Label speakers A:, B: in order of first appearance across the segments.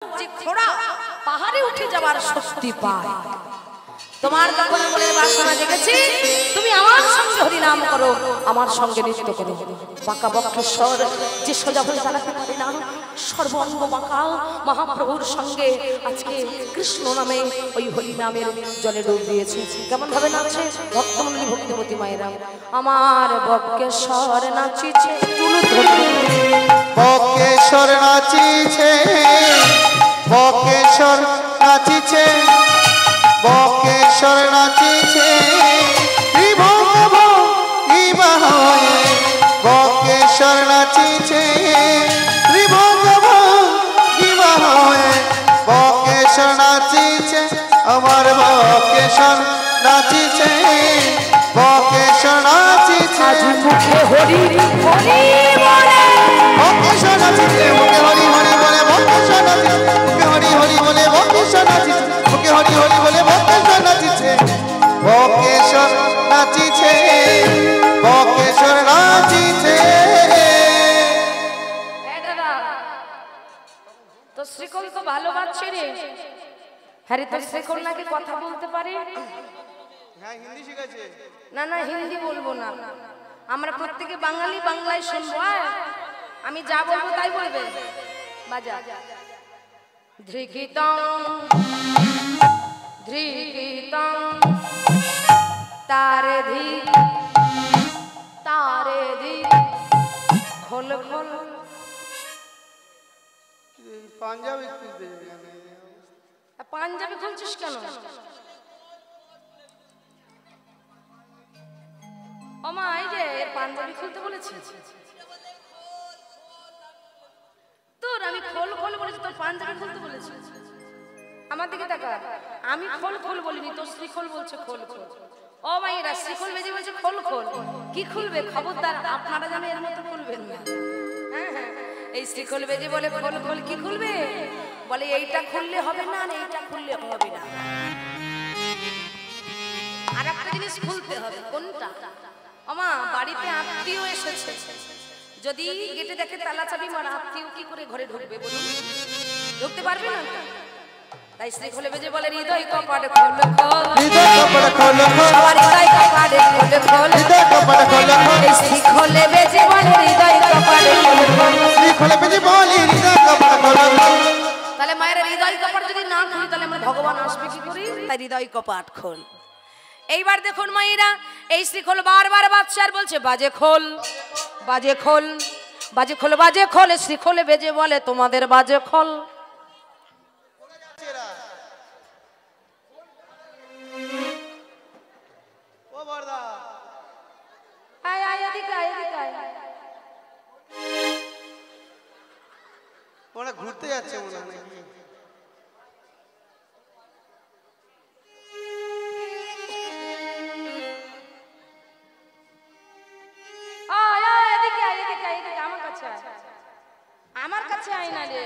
A: যে ঘোড়া পাহাড়ে উঠে যাবার শক্তি পায়। তোমার যখন মনের বাসনা জেগেছে, তুমি আমার সঙ্গে হরি নাম করো, আমার সঙ্গে নৃত্য করো। বাঁকা বক্ষেশ্বর যে সোজা হয়ে দাঁড়াতে পারে না, সর্বাঙ্গ বাঁকা মহাপ্রভুর সঙ্গে আজকে কৃষ্ণ নামে ওই হরি নামের জলে ডুব দিয়েছে। কেমন ভাবে নাচছে ভক্তমণ্ডলী ভক্তিমতী মায়েরা। আমার বক্ষেশ্বর নাচিছে,
B: বক্ষেশ্বর নাচিছে, বক্ষেশ্বর নাচিছে, বক্ষেশ্বর নাচিছে, বক্ষেশ্বর নাচিছে, বক্ষেশ্বর নাচিছে, আমার বক্ষেশ্বর নাচিছে, বক্ষেশ্বর নাচিছে।
A: মুখে হরি হরি বলে,
B: বক্ষেশ্বর নাচিছে, মুখে হরি হরি বলে, বক্ষেশ্বর নাচিছে, মুখে হরি হরি বলে, বক্ষেশ্বর নাচিছে, মুখে হরি হরি বলে, বক্ষেশ্বর নাচিছে, বক্ষেশ্বর নাচিছে, বক্ষেশ্বর নাচিছে।
A: তো শ্রীকল তো ভালো বাজছে রে। হ্যাঁ রে, তোর শ্রীকল নাকি কথা বলতে পারে?
B: হ্যাঁ, হিন্দি শিখেছে।
A: না না, হিন্দি বলবো না, আমরা প্রত্যেকে বাঙালি, বাংলায় শুনবো। আমি যা বলবো তাই বলবে। বাজা ধৃগিতং ধৃগিতং তারে ধি তারে ধি খোল খোল।
B: পাঞ্জাবি
A: পাঞ্জাবি খুলছিস কেন? ওমা এই যে পাঞ্জাবি খুলতে বলেছি তোর, আমি খোল খোল বলেছি, তোর পাঞ্জাবি খুলতে বলেছি। আমার দিকে তাকা, আমি খোল খোল বলিনি, তোর শ্রীখোল বলছে খোল খোল। ও মাইরা শ্রীখোল বেজে বলছে খোল খোল। কি খুলবে খবরদার, আপনারা যেন এর মতো খুলবেন না। হ্যাঁ হ্যাঁ, এই শ্রীখোল বেজে বলে খোল খোল। কি খুলবে বলে, এইটা খুললে হবে না, এইটা খুললে হবে না, আর একটা জিনিস খুলতে হবে। কোনটা? ওমা বাড়িতে আত্মীয় এসেছে, যদি গেটে দেখে তালা চাবি মারা, আত্মীয় কি করে ঘরে ঢুকবে বলুন? ঢুকতে পারবে না। তাই শ্রীখোলে বেজে বলে হৃদয় কপাট খোল খোল,
B: হৃদয় কপাট খোল খোল,
A: সবার হৃদয় কপাট খোল খোল,
B: হৃদয় কপাট খোল খোল।
A: এই শ্রীখোলে বেজে বলে হৃদয় কপাট খোল খোল,
B: শ্রীখোলে বেজে বলে হৃদয় কপাট খোল খোল।
A: তাহলে মায়ের হৃদয় কপাট যদি না খুলি তাহলে আমরা ভগবান আসবে কি করি? তাই হৃদয় কপাট খোল। এইবার দেখুন মায়েরা, এই শ্রীখোল বারবার বাজছে আর বলছে বাজে খোল বাজে খোল বাজে খোল বাজে খোল। শ্রীখোলে বেজে বলে তোমাদের বাজে খোল।
B: ও বড়দা,
A: আয় আয় এদিকে আয়, এদিকে আয়।
B: ওরা ঘুরতে যাচ্ছে মনে হয় নাকি?
A: আয় আয় এদিকে আয়, এদিকে আয়, এদিকে আমার কাছে আয়। আমার কাছে আয় না রে,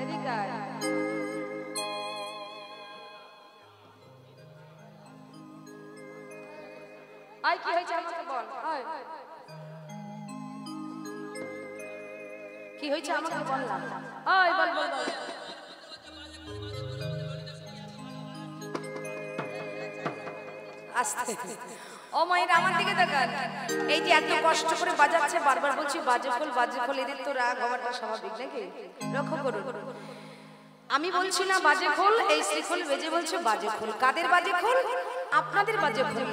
A: এদিকে আয়। আয়, কি হয়েছে আমাকে বল। আয়, কি হয়েছে আমাকে বল না। আয় বল বল বল। আস্তে। ও মায়েরা আমার দিকে তাকান, এই যে এত কষ্ট করে বাজাচ্ছে, বারবার বলছি বাজে খোল বাজে খোল, এদের তো রাগ হওয়াটা স্বাভাবিক নাকি? লক্ষ্য করুন, আমি বলছি না বাজে খোল, এই শ্রীখোল বেজে বলছে বাজে খোল। কাদের বাজে খোল? আপনাদের বাজে খোল।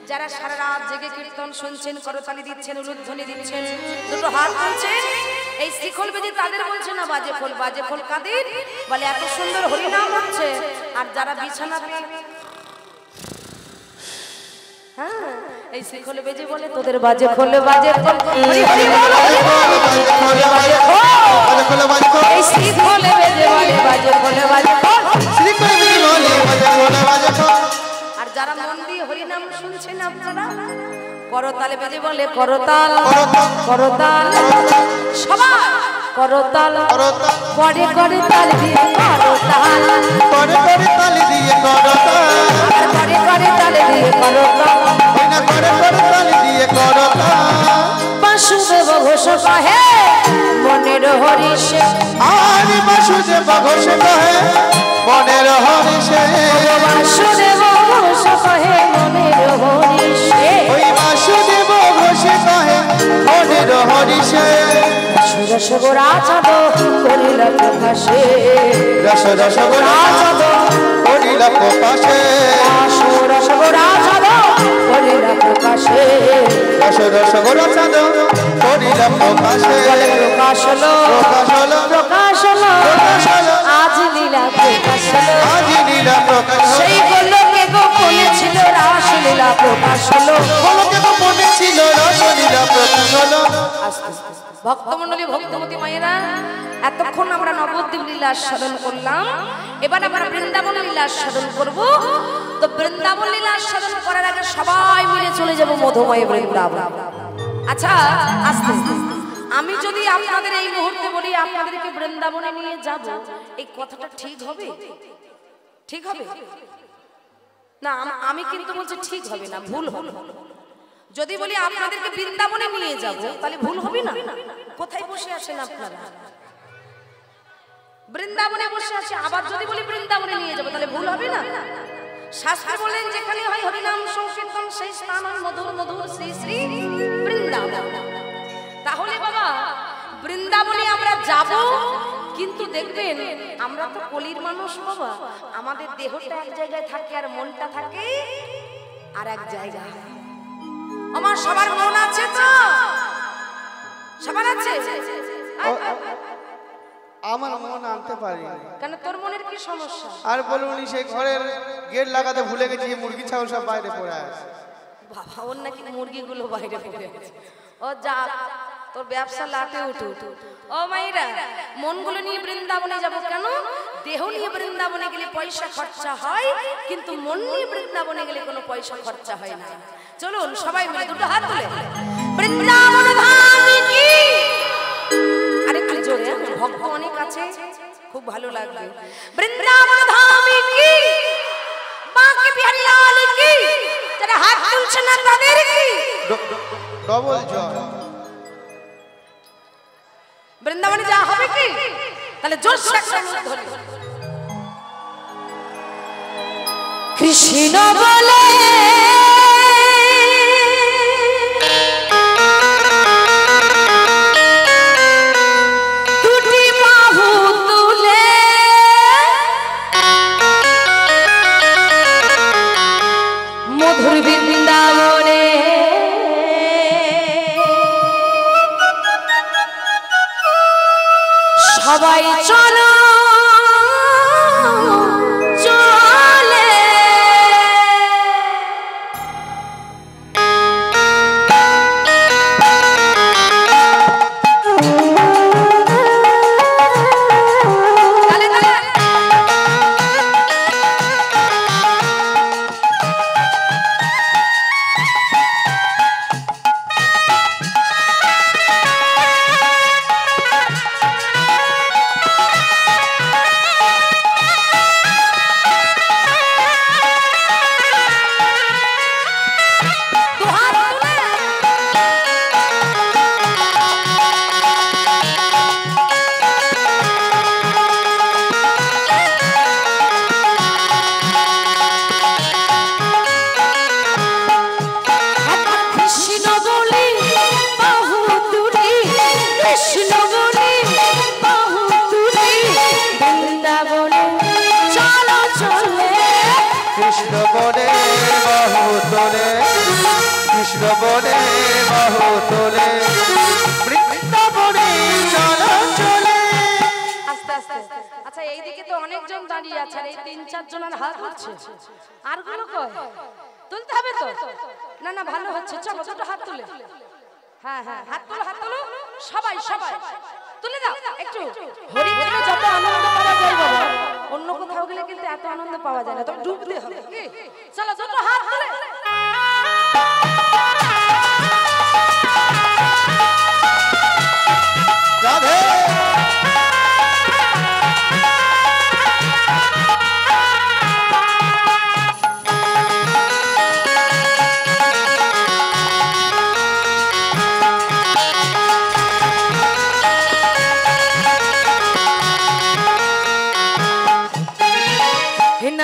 A: যারা সারা রাত জেগে কীর্তন শুনছেন, করতালি দিচ্ছেন, উলুধ্বনি দিচ্ছেন, দুটো হাত তুলছেন, এই শ্রীখোল বেজে তাদের বলছে না বাজে খোল। বাজে খোল কাদের? বলে এত সুন্দর হরিনাম হচ্ছে, আর যারা বিছানাতে, হ্যাঁ এই শ্রীখোল বেজে বলে তোদের বাজে খোল বাজে খোল, হরি হরি বল হরি বল, বাজে খোল বাজে খোল। এই শ্রীখোল বেজে বলে বাজে খোল বাজে খোল,
B: শ্রীখোল বেজে বলে বাজে খোল বাজে খোল।
A: আর যারা মন দিয়ে হরিনাম শুনছেন আপনারা, করতালে বেজে বলে করতাল করতাল, সবাই করতাল করে করে তাল দিয়ে করতাল,
B: করে করে তাল দিয়ে করতাল,
A: করে করে তাল দিয়ে করতাল,
B: ওইনা করে করে তাল দিয়ে করতাল।
A: বাসুদেব ঘোষ কহে মনের হরিষে
B: আর বাসুদেব ঘোষ কহে মনের হরিষে
A: বাসুদেব ঘোষ কহে মনের হরিষে
B: ওই বাসুদেব ঘোষ কহে মনের হরিষে
A: রস গোরা চাঁদ করিল প্রকাশে
B: রস রস গোরা চাঁদ করিল প্রকাশে
A: রস গোরা চাঁদ করিল প্রকাশে
B: রস রস গোরা চাঁদ করিল প্রকাশে
A: প্রকাশ হলো
B: প্রকাশ হলো
A: প্রকাশ হলো
B: প্রকাশ হলো
A: আজ লীলা প্রকাশ হলো
B: আজ লীলা প্রকাশ
A: সেই গোলকে গোপনে ছিল রাস লীলা প্রকাশ হলো
B: গোলকে গোপনে ছিল রাস লীলা প্রকাশ হলো
A: ভক্তমণ্ডলী ভক্তমতী মায়েরা এতক্ষণ আমরা নবদ্বীপ লীলা স্মরণ করলাম এবার আমরা বৃন্দাবন লীলা স্মরণ করব তো বৃন্দাবন লীলা স্মরণ করার আগে সবাই মিলে চলে যাব মধুময় বৃন্দাবন আচ্ছা আস্তে আস্তে আমি যদি আপনাদের এই মুহূর্তে বলি আপনাদেরকে বৃন্দাবনে নিয়ে যাব এই কথাটা ঠিক হবে ঠিক হবে না আমি কিন্তু বলছি ঠিক হবে না ভুল হবে যদি বলি আপনাদেরকে বৃন্দাবনে নিয়ে যাব তাহলে ভুল হবে না কোথায় বসে আছেন আপনারা বৃন্দাবনে বসে আছে আবার যদি বলি বৃন্দাবনে নিয়ে যাব তাহলে ভুল হবে না শাস্ত্রে বলেন যেখানে হয় হরিনাম সংকীর্তন সেই স্থান হয় মধুর মধুর শ্রী শ্রী বৃন্দাবন তাহলে বাবা বৃন্দাবনে আমরা যাব কিন্তু দেখবেন আমরা তো কলির মানুষ বাবা আমাদের দেহটা এক জায়গায় থাকে আর মনটা থাকে আর এক জায়গায় আমার সবার মন আছে তো সবার আছে
B: আমার মন আনতে পারি
A: কেন তোর মনের কি সমস্যা
B: আর বলুন সেই ঘরের গেট লাগাতে ভুলে গেছি মুরগি ছাগল সব বাইরে পড়ে আছে
A: বাবা ওর নাকি মুরগিগুলো বাইরে পড়ে আছে ও যা তোর ব্যবসা লাটে উঠুক ও মাইরা মনগুলো নিয়ে বৃন্দাবনে যাব কেন দেহ নিয়ে বৃন্দাবনে গেলে পয়সা খরচা হয় কিন্তু মন নিয়ে বৃন্দাবনে গেলে কোনো পয়সা খরচা হয় না চলুন সবাই মিলে দুটো হাত তুলে বৃন্দাবন ধাম কি আরে কি জোরে ভক্ত অনেক আছে খুব ভালো লাগবে বৃন্দাবন ধাম কি বাঁকে বিহারী লাল কি যারা হাত তুলছে না তাদের কি
B: ডবল জয়
A: বৃন্দাবনে যা হবে কি তাহলে জোরসে একটা ধরে কৃষ্ণ বলে দুটি বাহু তুলে মধুর বৃন্দাবনে সবাই চলো চলে
B: কৃষ্ণ বনে বাহু তোলে কৃষ্ণ বনে বাহু তোলে বৃন্দাবনে চলো চলে
A: আস্তে আস্তে আচ্ছা এইদিকে তো অনেকজন দাঁড়িয়ে আছে আর এই 3-4 জনের হাত হচ্ছে আর গুলো কই তুলতে হবে তো না না ভালো হচ্ছে চলো দুটো হাত তুলে হ্যাঁ হ্যাঁ হাত তুলো সবাই সবাই তুলে দাও একটু হরিনামে যত আনন্দ পাওয়া যায় বাবা অন্য কোথাও গেলে কিন্তু এত আনন্দ পাওয়া যায় না তবে ডুবতে হবে চলো দুটো হাত তুলে
B: রাধে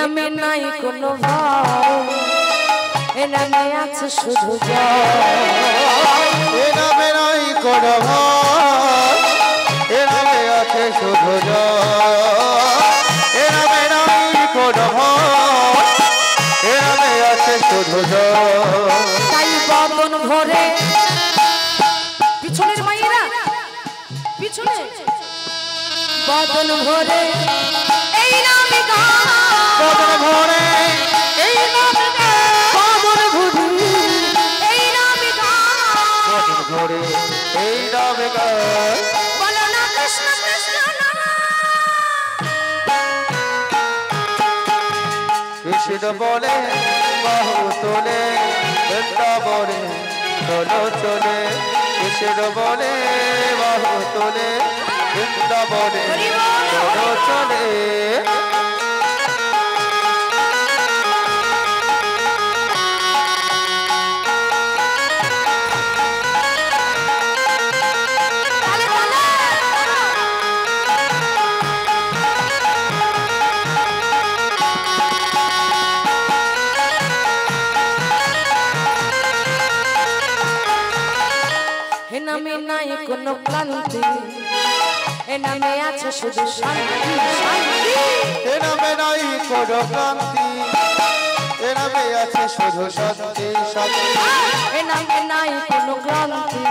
A: নামে নাই কোনো ভয়, এ নামে আছে শুধু জয়।
B: এ নামে নাই কোনো ভয়, এ নামে আছে শুধু জয়। এ নামে নাই কোনো ভয়, এ নামে আছে শুধু জয়।
A: তাই বদন ভরে পিছনের মায়েরা পিছনে বদন ভরে এই নামে গান,
B: বদন ভরে এই নামে গান,
A: বদন ভরে এই নামে গান,
B: বদন ভরে এই নামে গান।
A: বলো না কৃষ্ণ কৃষ্ণ নাম।
B: কৃষ্ণ বলে বাহু তোলে, বৃন্দাবনে চলো চলে। কৃষ্ণ বলে বাহু তোলে, বৃন্দাবনে চলো চলে।
A: তালে তালে হে নামে নাই কোনো ক্লান্তি, এ নামে আছে শুধু শান্তি শান্তি।
B: এ নামে নাই কোনো ক্রান্তি, এ নামে আছে শুধু শান্তি শান্তি।
A: এ নামে নাই কোনো ক্লান্তি,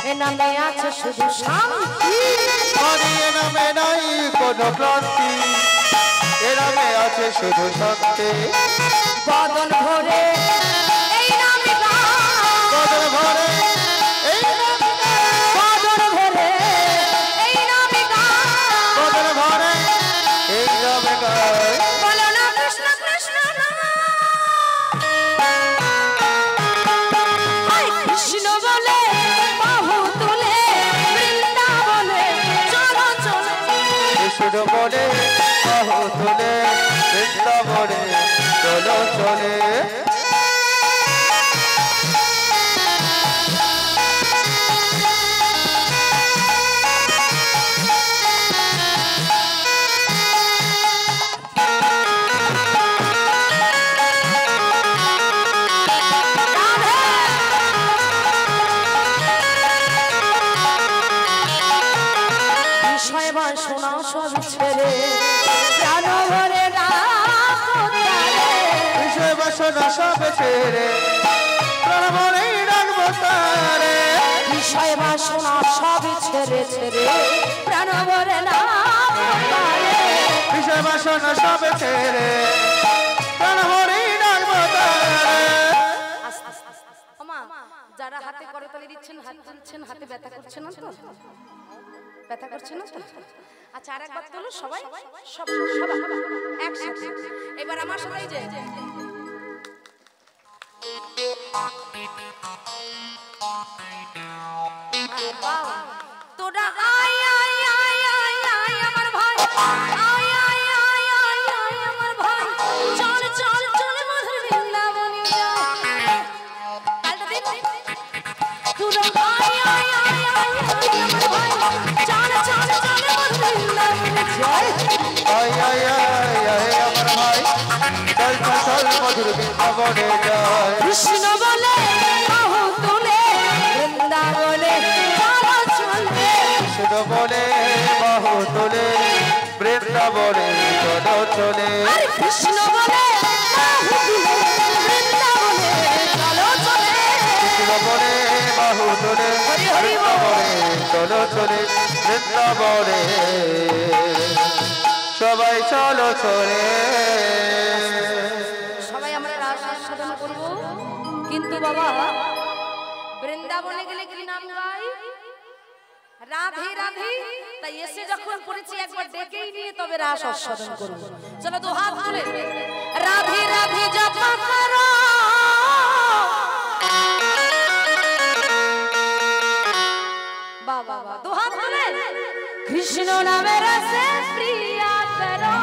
A: এ নামে আছে শুধু শান্তি।
B: হরি এ নামে নাই কোনো ক্লান্তি, এ নামে আছে শুধু শান্তি।
A: বদন ভরে এই নামে গান,
B: বদন ভরে এই নামে গান,
A: বদন ভরে এই নামে গান,
B: বদন ভরে এই নামে গান।
A: বলো না কৃষ্ণ কৃষ্ণ নাম। হায় কৃষ্ণ বলে বাহু তুলে, বৃন্দাবনে চলো চলো।
B: কৃষ্ণ বলে বাহু তোলে, বৃন্দাবনে চলো চলে।
A: বিষয় বা শোনা সব ছেড়ে প্রাণ ভরে রাখো তারে।
B: বিষয় বাসনা সব ছেড়ে প্রাণ ভরে রাখবো তারে।
A: বিষয় বা শোনা সব ছেড়ে ছেড়ে প্রাণ ভরে রাখো তারে।
B: বিষয় বাসনা সব ছেড়ে প্রাণ ভরে রাখবো তারে।
A: ওমা, যারা হাতে করতালি দিচ্ছেন, হাত তুলছেন, হাতে ব্যথা করছে না তো? ব্যথা করছে না তো? আচ্ছা, আর একবার তোলো সবাই, সব সবাই একসাথে। এবার আমার সাথে এই যে বাহ, তোরা আয় আয় আয় আয় আয় আমার ভাই, আয় আয় আয় আয় আয় আমার ভাই, চল চল চল মধুর বৃন্দাবনে যাই। তালটা দে, তোরা আয় আয় আয় আয় আয় আমার ভাই, চল চল চল মধুর বৃন্দাবনে যাই।
B: আয় আয় আয় আয় আমার ভাই, চল চল চল মধুর বৃন্দাবনে যাই।
A: কৃষ্ণ বলে বাহু তুলে, বৃন্দাবনে চলো চলে।
B: কৃষ্ণ বলে বাহু তোলে, বৃন্দাবনে চলো চলে।
A: আর কৃষ্ণ বলে বাহু তুলে, বৃন্দাবনে চলো চলে।
B: কৃষ্ণ বলে বাহু তোলে, বৃন্দাবনে চলো চলে। বৃন্দাবনে সবাই চলো চলে।
A: সবাই আমরা রাস আস্বাদন করব, কিন্তু বাবা বৃন্দাবনে গেলে কি নাম গাই? রাধে রাধে। তাই এসে যখন পড়েছি একবার ডেকেই নিয়ে তবে রাস আস্বাদন করব। চলো তো হাত তুলে রাধে রাধে জপা করো, বাবা বাবা দু হাত তুলে কৃষ্ণ নামের রসে প্রিয়া করো।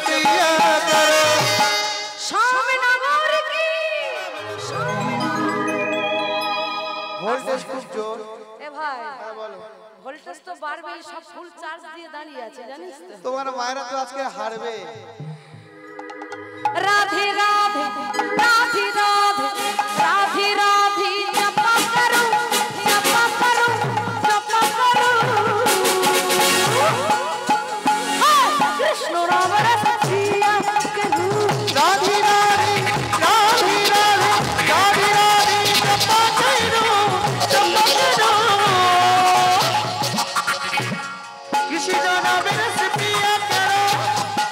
B: पिया करो।
A: शाम नगर की
B: ভোল্টেজ খুব জোর।
A: এ ভাই
B: হ্যাঁ বলো।
A: ভোল্টেজ তো বাড়বে, সব ফুল চার্জ দিয়ে দাঁড়িয়ে আছে জানিস তো।
B: তোমার মায়েরা তো আজকে হারবে।
A: রাধে রাধে রাধে রাধে রাধে রাধে জপা করো জপা করো জপা করো। কৃষ্ণ রাম রস প্রিয়া করো।
B: রাধে রাধে রাধে রাধে রাধে রাধে জপা করো জপা করো। কৃষ্ণ নাম রস পিয়া করো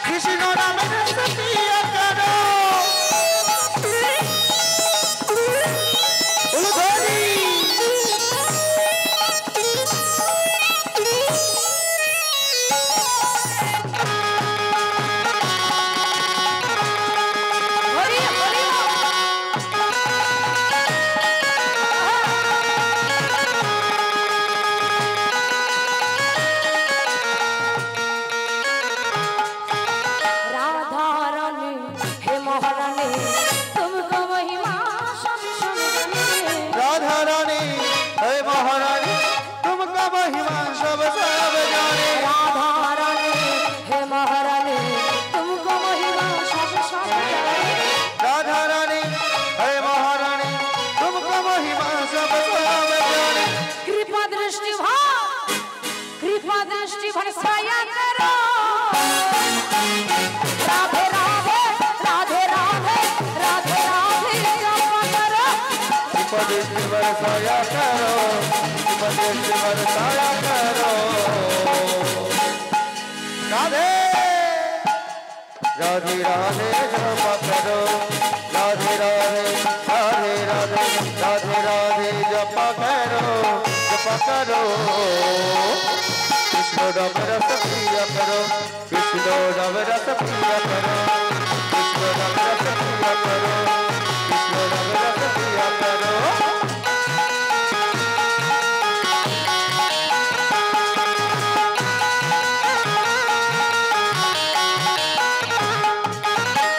B: কৃষ্ণ নাম রস পিয়া করো। বলো ধরি।
A: হরি হরি राधा रानी हे महारानी तुमको महिमा सब सुनने।
B: राधा रानी हे महारानी तुमका महिमा सब सब जाने।
A: राधा रानी हे महारानी तुमको महिमा सब जाने।
B: राधा रानी हे महारानी तुमका महिमा सब सब जाने।
A: कृपा दृष्टि भरसाया करो। राधे राधे राधे राधे राधे राधे जपा करो।
B: दृष्टि बरसाया करो दृष्टि बरसाया करो। राधे राधे राधे जपा करो राधे राधे राधे राधे राधे राधे जपा करो कृष्ण राम रस पिया करो कृष्ण राम रस पिया करो कृष्ण राम रस पिया करो कृष्ण राम रस पिया करो।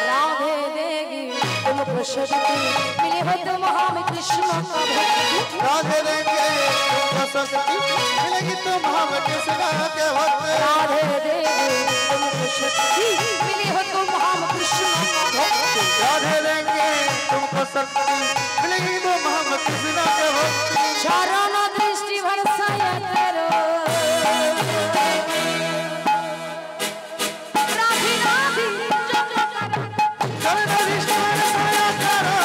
A: राधे देगी तुमको शक्ति मिले हो तुम हम कृष्ण का भक्ति।
B: राधे देंगे तुमको शक्ति मिलेगी तुम हम कृष्ण के भक्त।
A: राधे देगी तुमको शक्ति मिले हो तुम हम कृष्ण का भक्ति।
B: राधे देंगे तुमको शक्ति मिलेगी तुम हम कृष्ण के भक्त।
A: चरण दृष्टि भरसाया करो। राधे राधे जपा करो।
B: चरण दृष्टि बरसाया करो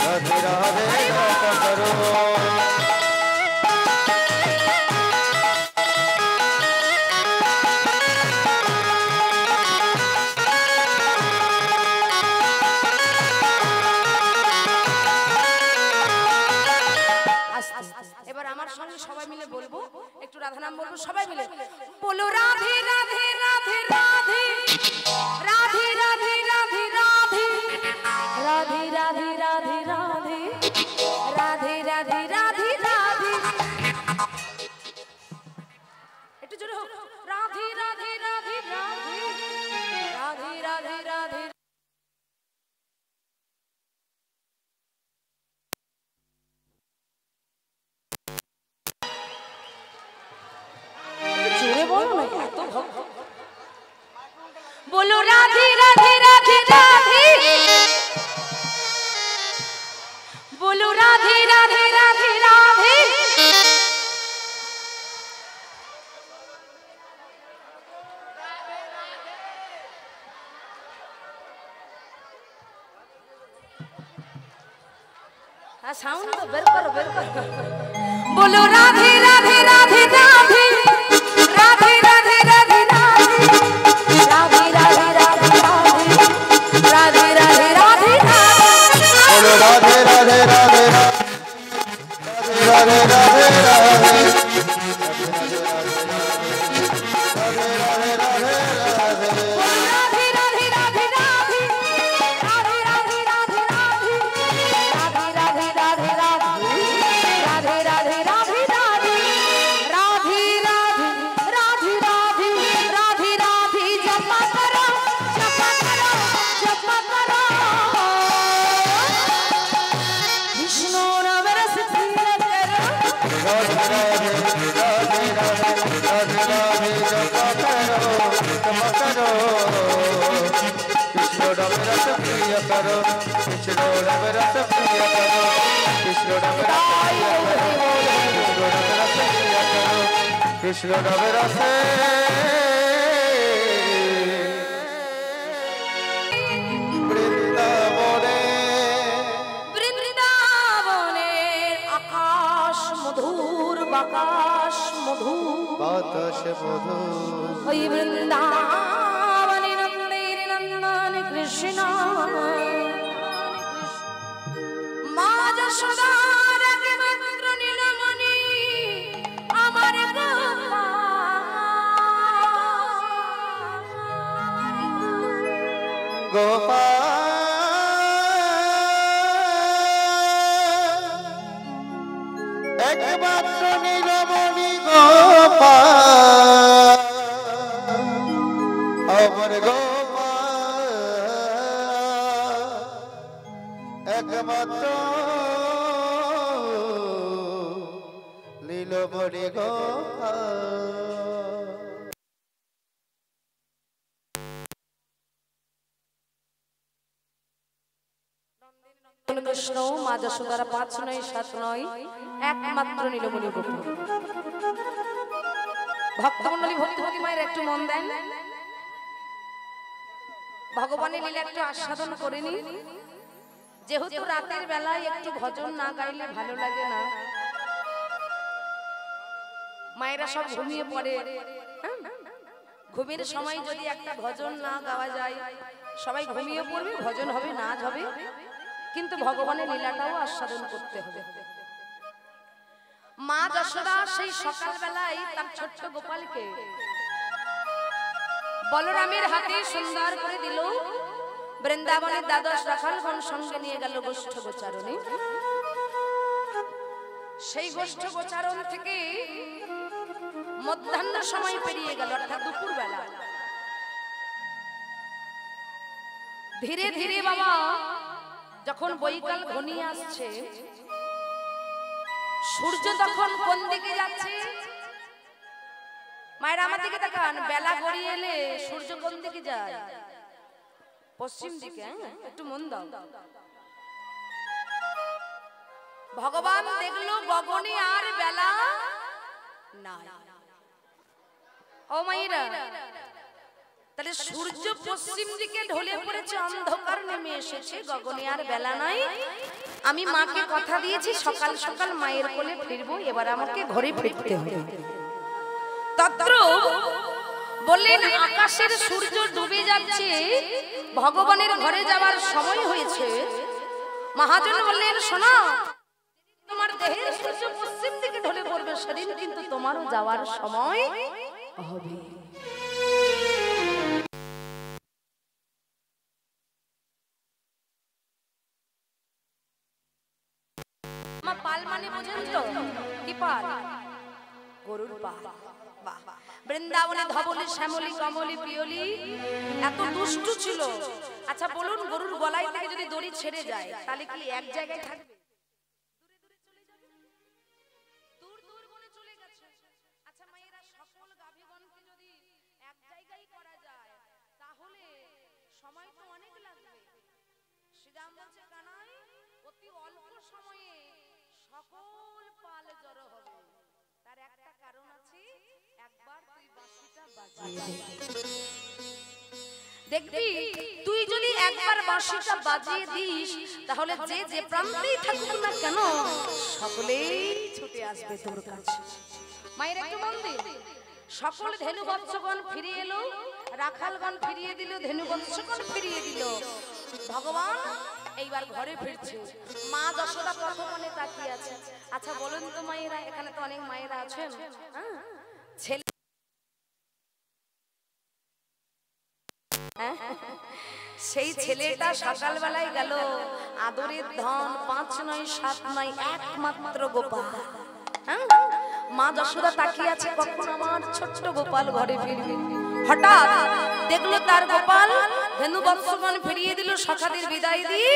B: राधे राधे जपा करो।
A: এবার আমার সঙ্গে সবাই মিলে বলবো, একটু রাধা নাম বলবো সবাই মিলে। বলো রাধে রাধে রাধে রাধে রাধে রাধে রাধে রাধে রাধে রাধে রাধে রাধে রাধে রাধে রাধে রাধে। একটু জোরে হোক। রাধে রাধে রাধে রাধে রাধে রাধে রাধে। জোরে বলো না, এত ভক্ত। बोलो राधे राधे राधे राधे बोलो राधे राधे राधे राधे। हाँ साउंड तो बेर करो बोलो राधे राधे राधे राधे राधे राधे राधे राधे राधे राधे राधे राधे राधे
B: बोलो राधे राधे राधे राधे राधे राधे
A: राधे राधे
B: করো কৃষ্ণ রাম রস প্রিয় করো কৃষ্ণ রাম রস প্রিয় করো কৃষ্ণ রাম রস
A: বাতাস মধু
B: বাতাস মধু
A: ওই বৃন্দাবনে নন্দের নন্দন কৃষ্ণ মা যশোদার একমাত্র নীলমণি আমার
B: গোপাল একমাত্র নীলমণি গোপাল আমার গোপাল একমাত্র নীলমণি গোপাল
A: কৃষ্ণ মা যশোদার ৫ নয় ৭ নয় একমাত্র নীলমণি গোপাল। ভক্তমণ্ডলী ভক্তিমতী মায়ের একটু মন দেন, ভগবানের লীলা একটু আস্বাদন করেনি। যেহেতু রাতের বেলায় একটু ভজন না গাইলে ভালো লাগে না, মায়েরা সব ঘুমিয়ে পড়ে। ঘুমের সময় যদি একটা ভজন না গাওয়া যায় সবাই ঘুমিয়ে পড়বে, ভজন হবে নাচ হবে, কিন্তু ভগবানের লীলাটাও আস্বাদন করতে হবে। মা যশোদা সেই সকালবেলায় তার ছোট্ট গোপালকে বলরামের হাতে সুন্দর করে দিল। বৃন্দাবনের দ্বাদশ রাখালগণ সঙ্গে নিয়ে গেল গোষ্ঠ গোচারণে। সেই গোষ্ঠ গোচারণ থেকে মধ্যাহ্ন সময় পেরিয়ে গেল, অর্থাৎ দুপুর বেলা। ধীরে ধীরে বাবা যখন বৈকাল ঘনিয়ে আসছে, সূর্য তখন কোন দিকে যাচ্ছে? মায়েরা আমার দিকে তাকান, বেলা গড়িয়ে এলে সূর্য কোন দিকে যায়? পশ্চিম দিকে। একটু মন দাও। ভগবান দেখলো গগনে আর বেলা নাই। ও মায়েরা, তাহলে সূর্য পশ্চিম দিকে ঢলে পড়েছে, অন্ধকার নেমে এসেছে, গগনে আর বেলা নাই। আমি মাকে কথা দিয়েছি সকাল সকাল মায়ের কোলে ফিরবো, এবার আমাকে ঘরে ফিরতে হবে। তত্র বললেন আকাশের সূর্য ডুবে যাচ্ছে, ভগবানের ঘরে যাওয়ার সময় হয়েছে। মহাজন বললেন শোনো, তোমার দেহের সূর্য পশ্চিম দিকে ঢলে পড়বে, সেদিন কিন্তু তোমারও যাওয়ার সময় হবে। পাল মানে বোঝেন তো কি পাল? গরুর পাল। বৃন্দাবনে ধবলি শ্যামলি কমলি পিয়লি এত দুষ্টু ছিল। আচ্ছা বলুন, গরুর গলায় থেকে যদি দড়ি ছেড়ে যায় তাহলে কি এক জায়গায় থাকবে? দূর দূর বনে চলে গেছে। আচ্ছা মায়েরা, সকল গাভীগণকে যদি এক জায়গায় করা যায় তাহলে সময় তো অনেক লাগবে। শ্রীরাম বলছে কানাই, অতি অল্প সময়ে সকল পাল জড়ো হবে। তার একটা কারণ আছে, একবার তুই বাঁশিটা বাজিয়ে দেখবি। তুই যদি একবার বাঁশিটা বাজিয়ে দিস তাহলে যে যে প্রান্তেই থাকুক না কেন সকলেই ছুটে আসবে তোর কাছে। মায়ের একটু মন দিন। সকল ধেনু বৎসগণ ফিরিয়ে এলো, রাখালগণ ফিরিয়ে দিল, ধেনু বৎসগণ ফিরিয়ে দিল। ভগবান এইবার ঘরে ফিরছে। মা যশোদা প্রথমে তাকিয়ে আছে। আচ্ছা বলুন তো মায়েরা, এখানে তো অনেক মায়েরা আছেন, ছেলে সেই ছেলেটা সকালবেলায় গেল, আদরের ধন ৫ নয় ৭ নয় একমাত্র গোপাল। মা যশোদা তাকিয়ে আছে কখন আমার ছোট্ট গোপাল ঘরে ফিরবে। হঠাৎ দেখলো তার গোপাল ধেনু বৎসগণ ফিরিয়ে দিল, সখাদের বিদায় দিয়ে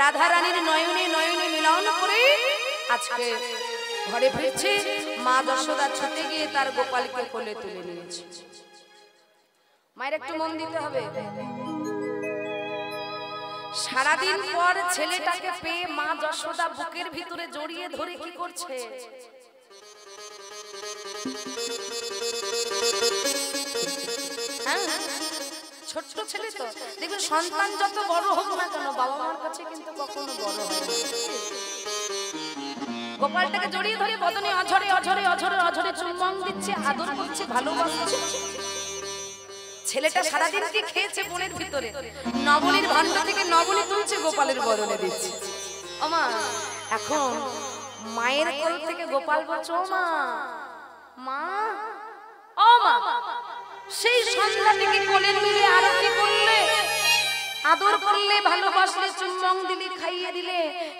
A: রাধা রানীর নয়নে নয়নে মিলন করে আজকে ঘরে ফিরছে। মা যশোদা ছুটে গিয়ে তার গোপালকে কোলে তুলে নিয়েছে। মায়ের একটু মন দিতে হবে। সারাদিন পর ছেলেটাকে পেয়ে মা যশোদা বুকের ভিতরে জড়িয়ে ধরে কি করছে? ছোট্ট ছেলে তো দেখবেন, সন্তান যত বড় হোক না কেন বাবা মার কাছে কিন্তু কখনো বড় হয় না। গোপালটাকে জড়িয়ে ধরে বদনে অঝরে অঝরে অঝরে অঝরে চুম্বন দিচ্ছে, আদর করছে, ভালোবাসছে। ছেলেটা সারাদিন কি খেয়েছে বনের ভিতরে, নবনীর ভান্ড থেকে নবনী তুলছে, গোপালের বদনে দিচ্ছে। ওমা, এখন মায়ের কোল থেকে গোপাল বলছে, ও মা, মা, ও মা। সেই সন্ধ্যা থেকে কোলে মিলে আরতি করলে, আদর করলে, ভালোবাসলে, চুম্বন দিলে, খাইয়ে দিলে,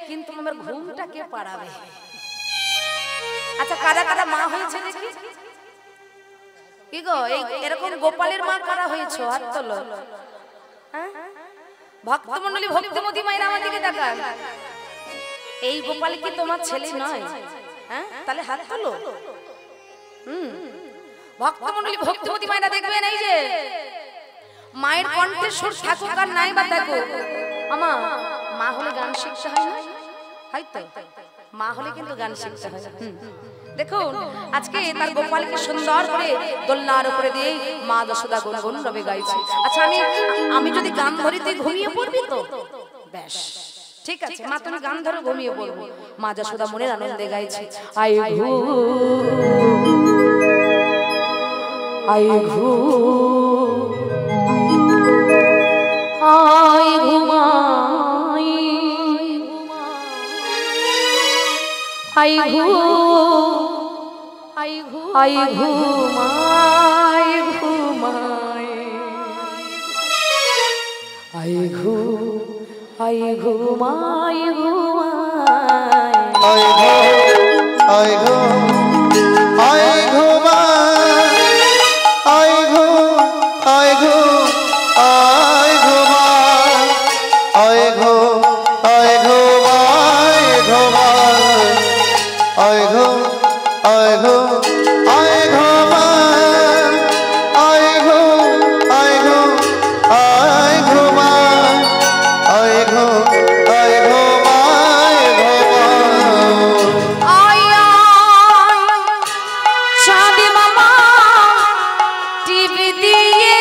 A: কিন্তু আমার ঘুমটা কে পাড়াবে? আচ্ছা, কারা কারা মা হয়েছে দেখি? কি গো, এই এরকম গোপালের মা কারা হয়েছে? হাত তোলো। হ্যাঁ, ভক্তমণ্ডলী, ভক্তিমতী মায়ের আমার দিকে তাকান। এই গোপাল কি তোমার ছেলে নয়? হ্যাঁ, তাহলে হাত তোলো। ভক্তমণ্ডলী, ভক্তিমতী মায়েরা দেখবেন, এই যে মায়ের কণ্ঠের সুর থাকুক আর নাই বা থাকুক, আমা মা হলে গান শিখতে হয় না? হয়তো মা হলে কিন্তু গান শিখতে হয়। দেখুন, আজকে তার গোপালকে সুন্দর করে দোলনার উপরে দিয়ে মা যশোদা গুনগুন রবে গাইছে। আচ্ছা, আমি যদি গান ধরি তুই ঘুমিয়ে পড়বি তো? বেশ, ঠিক আছে মা, তুমি গান ধরো, ঘুমিয়ে পড়বো। মা যশোদা মনের আনন্দে গাইছে, আই ঘু আই ঘু আই ঘুমাই, আই ঘু আই ঘু আই ঘুমাই ঘুমাই, আই ঘু আই ঘুমাই ঘুমাই,
B: আই ঘু আই ঘু আই ঘুমাই, আই ঘু আই ঘু আই ঘুমাই, আই ঘু আই ঘুমাই ঘুমাই, আই ঘু আই ঘু আই ঘুমাই, আই ঘু আই ঘু আই ঘুমাই, আই ঘু আই ঘুমাই ঘুমাই।
A: আয় চাঁদ মামা টিভি দিয়ে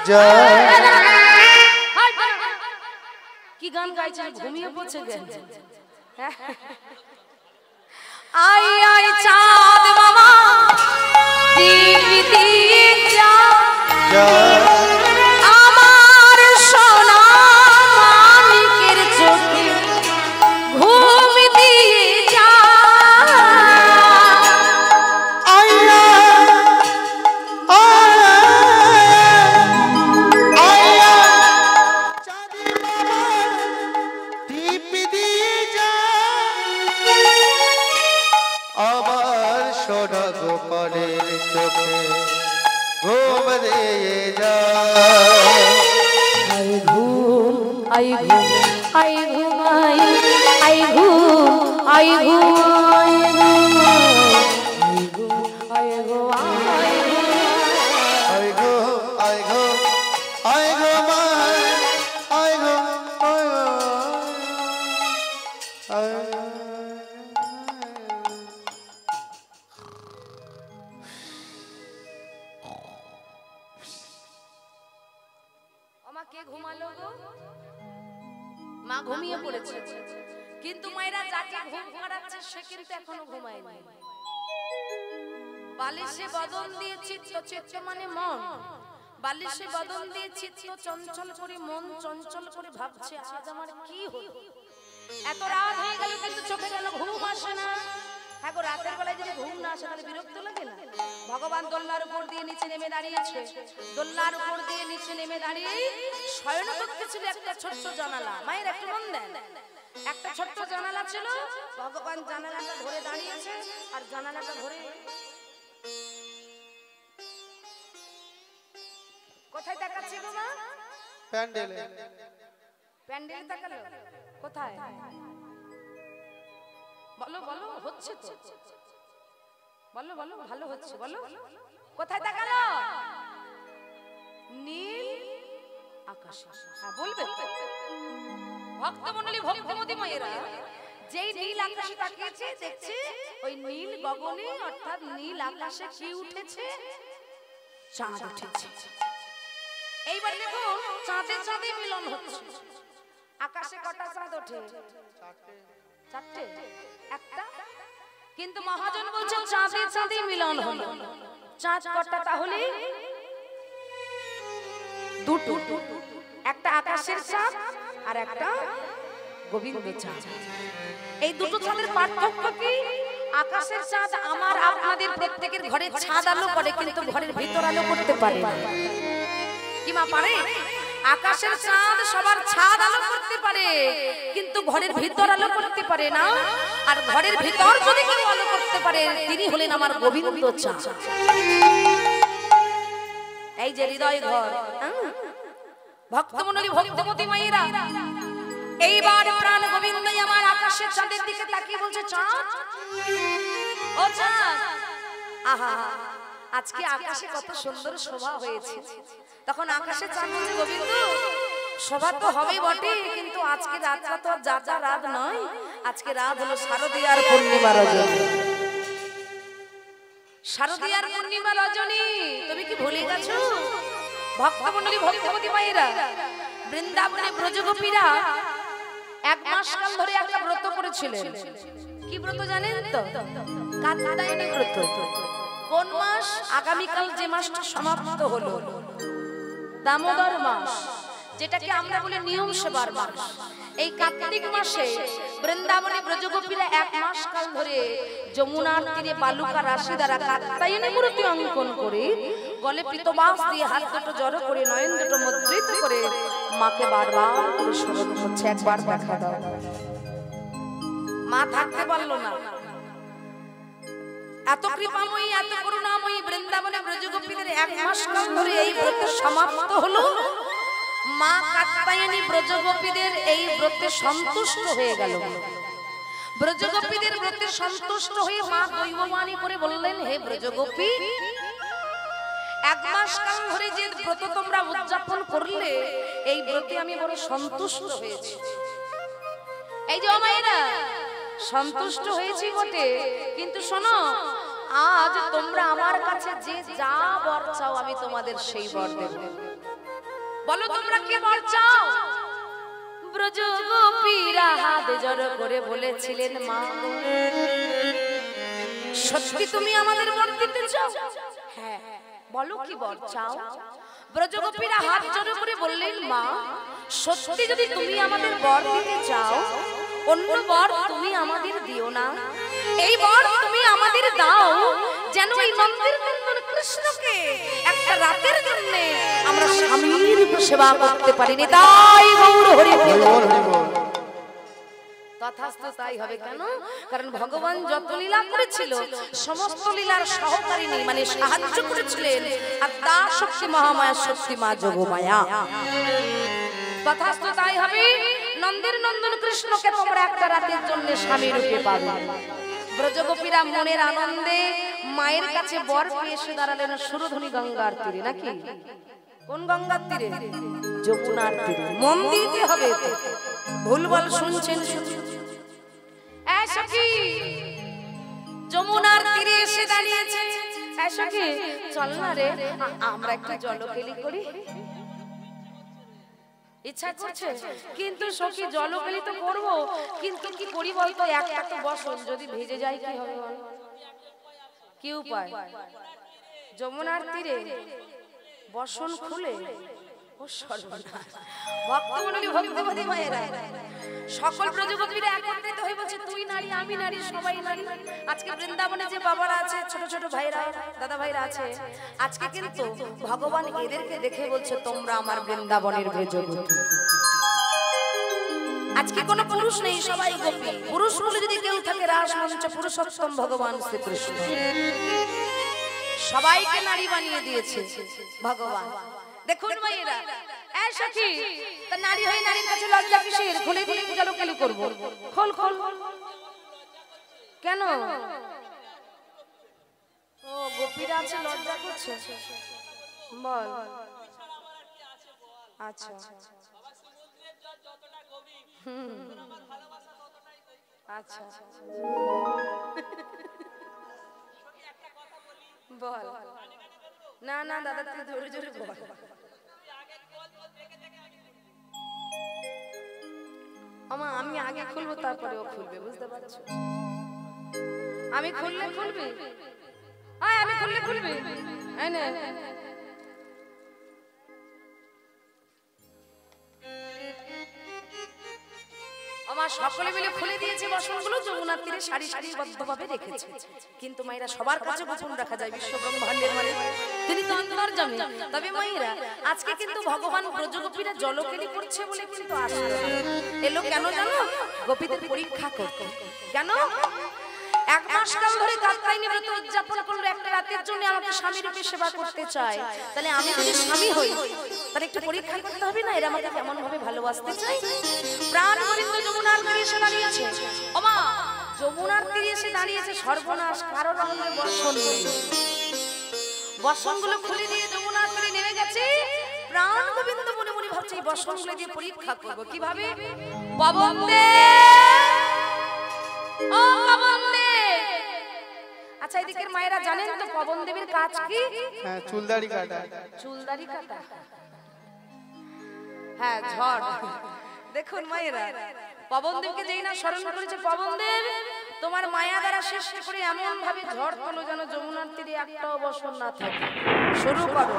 A: যা। কি গান গাইছে? ঘুমিয়ে পড়ছে গে। আয় আয় চাঁদ মামা টিভি দিয়ে যা, আমার সোনা মানিকের চোখে ঘুম দিয়ে যা।
B: আইয়া আইয়া চাঁদি মামা টিপি দিয়ে যা, আমার সোনা গোপালের চোখে ঘুম দিয়ে যা।
A: আই ঘুম আই ঘুম আই ঘুমাই, আই ঘুম আই ঘুমাই, আই ঘুম আই ঘুমাই,
B: আই ঘু আই ঘু আই ঘুমাই, আই ঘু আই ঘু
A: আমাকে ঘুমালো গো, মা ঘুমিয়ে পড়েছে, কিন্তু মায়েরা যাকে ঘুম পাড়াচ্ছে সে কিন্তু এখনো ঘুমায়নি। বালিশে বদন দিয়ে চিত্ত, চিত্ত মানে মন, বালিশে বদন দিয়ে চিত্ত চঞ্চল করে, মন চঞ্চল করে ভাবছে আজ আমার কি হলো, এত রাত হয়ে গেল কিন্তু চোখে যেন ঘুম আসে না। হ্যাঁ গো, রাতের বেলায় যদি ঘুম না আসে তাহলে বিরক্ত লাগে না? ভগবান দোলনার উপর দিয়ে নিচে নেমে দাঁড়িয়েছে, দোলনার উপর দিয়ে নিচে নেমে দাঁড়িয়ে শয়ন করতেছিল একটা ছোট্ট জানালা। মায়ের একটু মন দেন, একটা ছোট্ট জানালা ছিল, ভগবান জানালাটা ধরে দাঁড়িয়েছে, আর জানালাটা ধরে কোথায় তাকাচ্ছে গো মা?
B: প্যান্ডেলে।
A: প্যান্ডেলে তাকালো? কোথায়? বলো বলো, হচ্ছে তো, বলো বলো, ভালো হচ্ছে, বলো কোথায় তাকালো? নীল আকাশে। হ্যাঁ বলবে ভক্তমণ্ডলী ভক্তমতী মায়েরা, যেই নীল আকাশে তাকিয়েছে দেখছে ওই নীল গগনে অর্থাৎ নীল আকাশে কি উঠেছে? চাঁদ উঠেছে। এইবার দেখুন চাঁদে চাঁদে মিলন হচ্ছে। আকাশে কটা চাঁদ ওঠে? চারটে, একটা। কিন্তু মহাজন বলছেন চাঁদে চাঁদে মিলন হলো। চাঁদ কটা তাহলে? দুটো, একটা আকাশের চাঁদ আর একটা গোবিন্দ চাঁদ। এই দুটো চাঁদের পার্থক্য কি? আকাশের চাঁদ আমার আপনাদের প্রত্যেকের ঘরে ছাদ আলো করে, কিন্তু ঘরের ভিতর আলো করতে পারে না। কি মা পারে? আকাশের চাঁদ সবার ছাদ আলো করতে পারে, কিন্তু ঘরের ভিতর আলো করতে পারে না। আর ঘরের ভিতর যদি কেউ আলো করতে পারে তিনি হলেন আমার গোবিন্দ চাঁদ। এই যে হৃদয় ঘর, ভক্তমণ্ডলী ভক্তমতী মায়েরা, এইবার প্রাণ গোবিন্দই আমার আকাশের চাঁদের দিকে তাকিয়ে বলছে চাঁদ, ও চাঁদ, আহা আজকে আকাশে কত সুন্দর শোভা হয়েছে। তখন আকাশে চাঁদ বলছে গোবিন্দ শোভা তো হবেই বটে, কিন্তু আজকে রাতটা তো যাতা রাত নয়, আজকে রাত হলো শারদীয়ার পূর্ণিমা রজনী। শারদীয়ার পূর্ণিমা রজনী তুমি কি ভুলে গেছো? ভক্তমণ্ডলী ভক্তমতী মায়েরা, বৃন্দাবনে ব্রজগোপীরা এক মাস কাল ধরে একটা ব্রত করেছিলেন। কি ব্রত জানেন তো? কাত্যায়নী ব্রত। কোন মাস? আগামীকাল যে মাসটা সমাপ্ত হলো, দামোদর মাস, যেটাকে আমরা বলি নিয়ম সেবার মাস। এই কার্তিক মাসে বৃন্দাবনে ব্রজগোপীরা এক মাস কাল ধরে যমুনার তীরে বালুকা রাশি দ্বারা কাত্যায়নী মূর্তি অঙ্কন করে গলে পিতবাস দিয়ে হাত দুটো জড়ো করে নয়ন দুটো মুদ্রিত করে মাকে বারবার করে স্মরণ করছে, একবার দেখা দাও। মা থাকতে পারলো না। এত কৃপাময়ী এত করুণাময়ী বৃন্দাবনে ব্রজগোপীদের এক মাস কাল ধরে এই ব্রত সমাপ্ত হলো। মা কাত্যায়নী ব্রজগোপীদের এই ব্রতে সন্তুষ্ট হয়ে গেল। ব্রজগোপীদের ব্রতে সন্তুষ্ট হয়ে মা দৈববাণী করে বললেন, হে ব্রজগোপী, এক মাস কাল ধরে যে ব্রত তোমরা উদযাপন করলে এই ব্রতে আমি বড় সন্তুষ্ট হয়েছি। এই যে মায়েরা, সন্তুষ্ট হয়েছি বটে, কিন্তু শোনো আজ তোমরা আমার কাছে যে যা বর চাও আমি তোমাদের সেই বর দেব। বলো তোমরা কি বর চাও? ব্রজগোপীরা হাত জড়ো করে বলেছিলেন, মা সত্যি তুমি আমাদের বর দিতে চাও? হ্যাঁ, বলো কি বর চাও? ব্রজগোপীরা হাত জড়ো করে বললেন, মা সত্যি যদি তুমি আমাদের বর দিতে চাও, অন্য বর তুমি আমাদের দিও না, এই বর তুমি আমাদের দাও যেন এই নন্দের নন্দন কৃষ্ণকে একটা রাতের জন্য আমরা স্বামীর সেবা করতে পারিনি। তাই গৌর হরি বল। তথাস্তু তাই হবে। কেন? কারণ ভগবান যত লীলা করেছিল সমস্ত লীলার সহকারিণী মানে সাহায্য করেছিলেন আদ্যা শক্তি মহামায়া শক্তি মা যোগমায়া। তথাস্তু তাই হবে। নন্দের নন্দন কৃষ্ণকে তোমরা একটা রাতের জন্য স্বামী রূপে পাবে। ব্রজগোপীরা মনের আনন্দে মায়ের কাছে বর পেয়ে এসে দাঁড়ালেন সুরধুনী গঙ্গার তীরে। নাকি কোন গঙ্গার তীরে? যমুনার তীরে। মন দিতে হবে, ভুলভাল শুনছেন শুধু। যমুনার তীরে এসে দাঁড়িয়েছে। চল না রে আমরা একটু জলকেলি করি। ইচ্ছা করছে, কিন্তু সখী জলকেলি তো করবো, কিন্তু কি করি বলতো? একটা তো বসন যদি ভেজে যায় কি হবে? কি উপায়? যমুনার তীরে বসন খুলে ভক্তমণ্ডলী ভক্তমতী মায়েরা, সকল ব্রজগোপীরা একত্রিত হয়ে বলছে, তুই নারী আমি নারী সবাই নারী। আজকে বৃন্দাবনে যে বাবারা আছে, ছোট ছোট ভাইরা দাদা ভাইরা আছে, আজকে কিন্তু ভগবান এদেরকে দেখে বলছে, তোমরা আমার বৃন্দাবনের ব্রজগোপী। আজকে কোনো পুরুষ নেই, সবাই গোপী। পুরুষ বলে যদি কেউ থাকে রাস মঞ্চে পুরুষোত্তম ভগবান শ্রীকৃষ্ণ। সবাইকে নারী বানিয়ে দিয়েছে ভগবান। দেখুন ভাইয়েরা, এই সখী তা নারী হয়ে নারীর কাছে লজ্জা কিসের? খুলে দিয়ে জলকেলি করব। খোল খোল। কেন? ও গোপীরা আছে লজ্জা করছে। বল আচ্ছা আচ্ছা বল না না দাদা তুই জোরে জোরে বল আমা আমি আগে খুলবো তারপরে ও খুলবে বুঝতে পারছো আমি খুললে খুলবি আয় আমি খুললে খুলবি আয় না আমার সকলে মিলে খুলে দিয়েছে বসনগুলো যমুনার তীরে সারি সারিবদ্ধভাবে রেখেছে কিন্তু মায়েরা সবার কাছে গোপন রাখা যায় বিশ্ব ব্রহ্মাণ্ডের মানে তিনি তো অন্তর্যামী তবে মায়েরা আজকে কিন্তু ভগবান ব্রজগোপীরা জলকেলি করছে বলে কিন্তু আসলো এলো কেন জানো গোপীদের পরীক্ষা করতে কেন এক মাস কাল ধরে কাত্যায়নী ব্রত উদযাপন করলো একটা রাতের জন্য আমাকে স্বামী রূপে সেবা করতে চায় তাহলে আমি যদি স্বামী হই তাহলে একটু পরীক্ষা করতে হবে না এরা আমাকে কেমন ভাবে ভালোবাসতে চায় প্রাণ গোবিন্দ যমুনার তীরে এসে দাঁড়িয়েছে ওমা যমুনার তীরে এসে দাঁড়িয়েছে সর্বনাশ কারণ আমাদের বর্ষণ নেই বর্ষণগুলো খুলে দিয়ে যমুনার তীরে নেমে গেছে প্রাণ গোবিন্দ মনে মনে ভাবছে এই বর্ষণগুলো দিয়ে পরীক্ষা করব কিভাবে পবনদে ও পবনদে আচ্ছা এদিকের মায়েরা জানেন তো পবন দেবীর কাজ কি
B: হ্যাঁ চুলদাড়ি কাটা
A: চুলদাড়ি কাটা হ্যাঁ ঝড় দেখুন মায়েরা পবন দেবকে যেই না স্মরণ করেছে পবন দেব তোমার মায়া দ্বারা শেষ করে এমন ভাবে ঝড় তোলো যেন যমুনার তীরে একটা অবসর না থাকে শুরু করো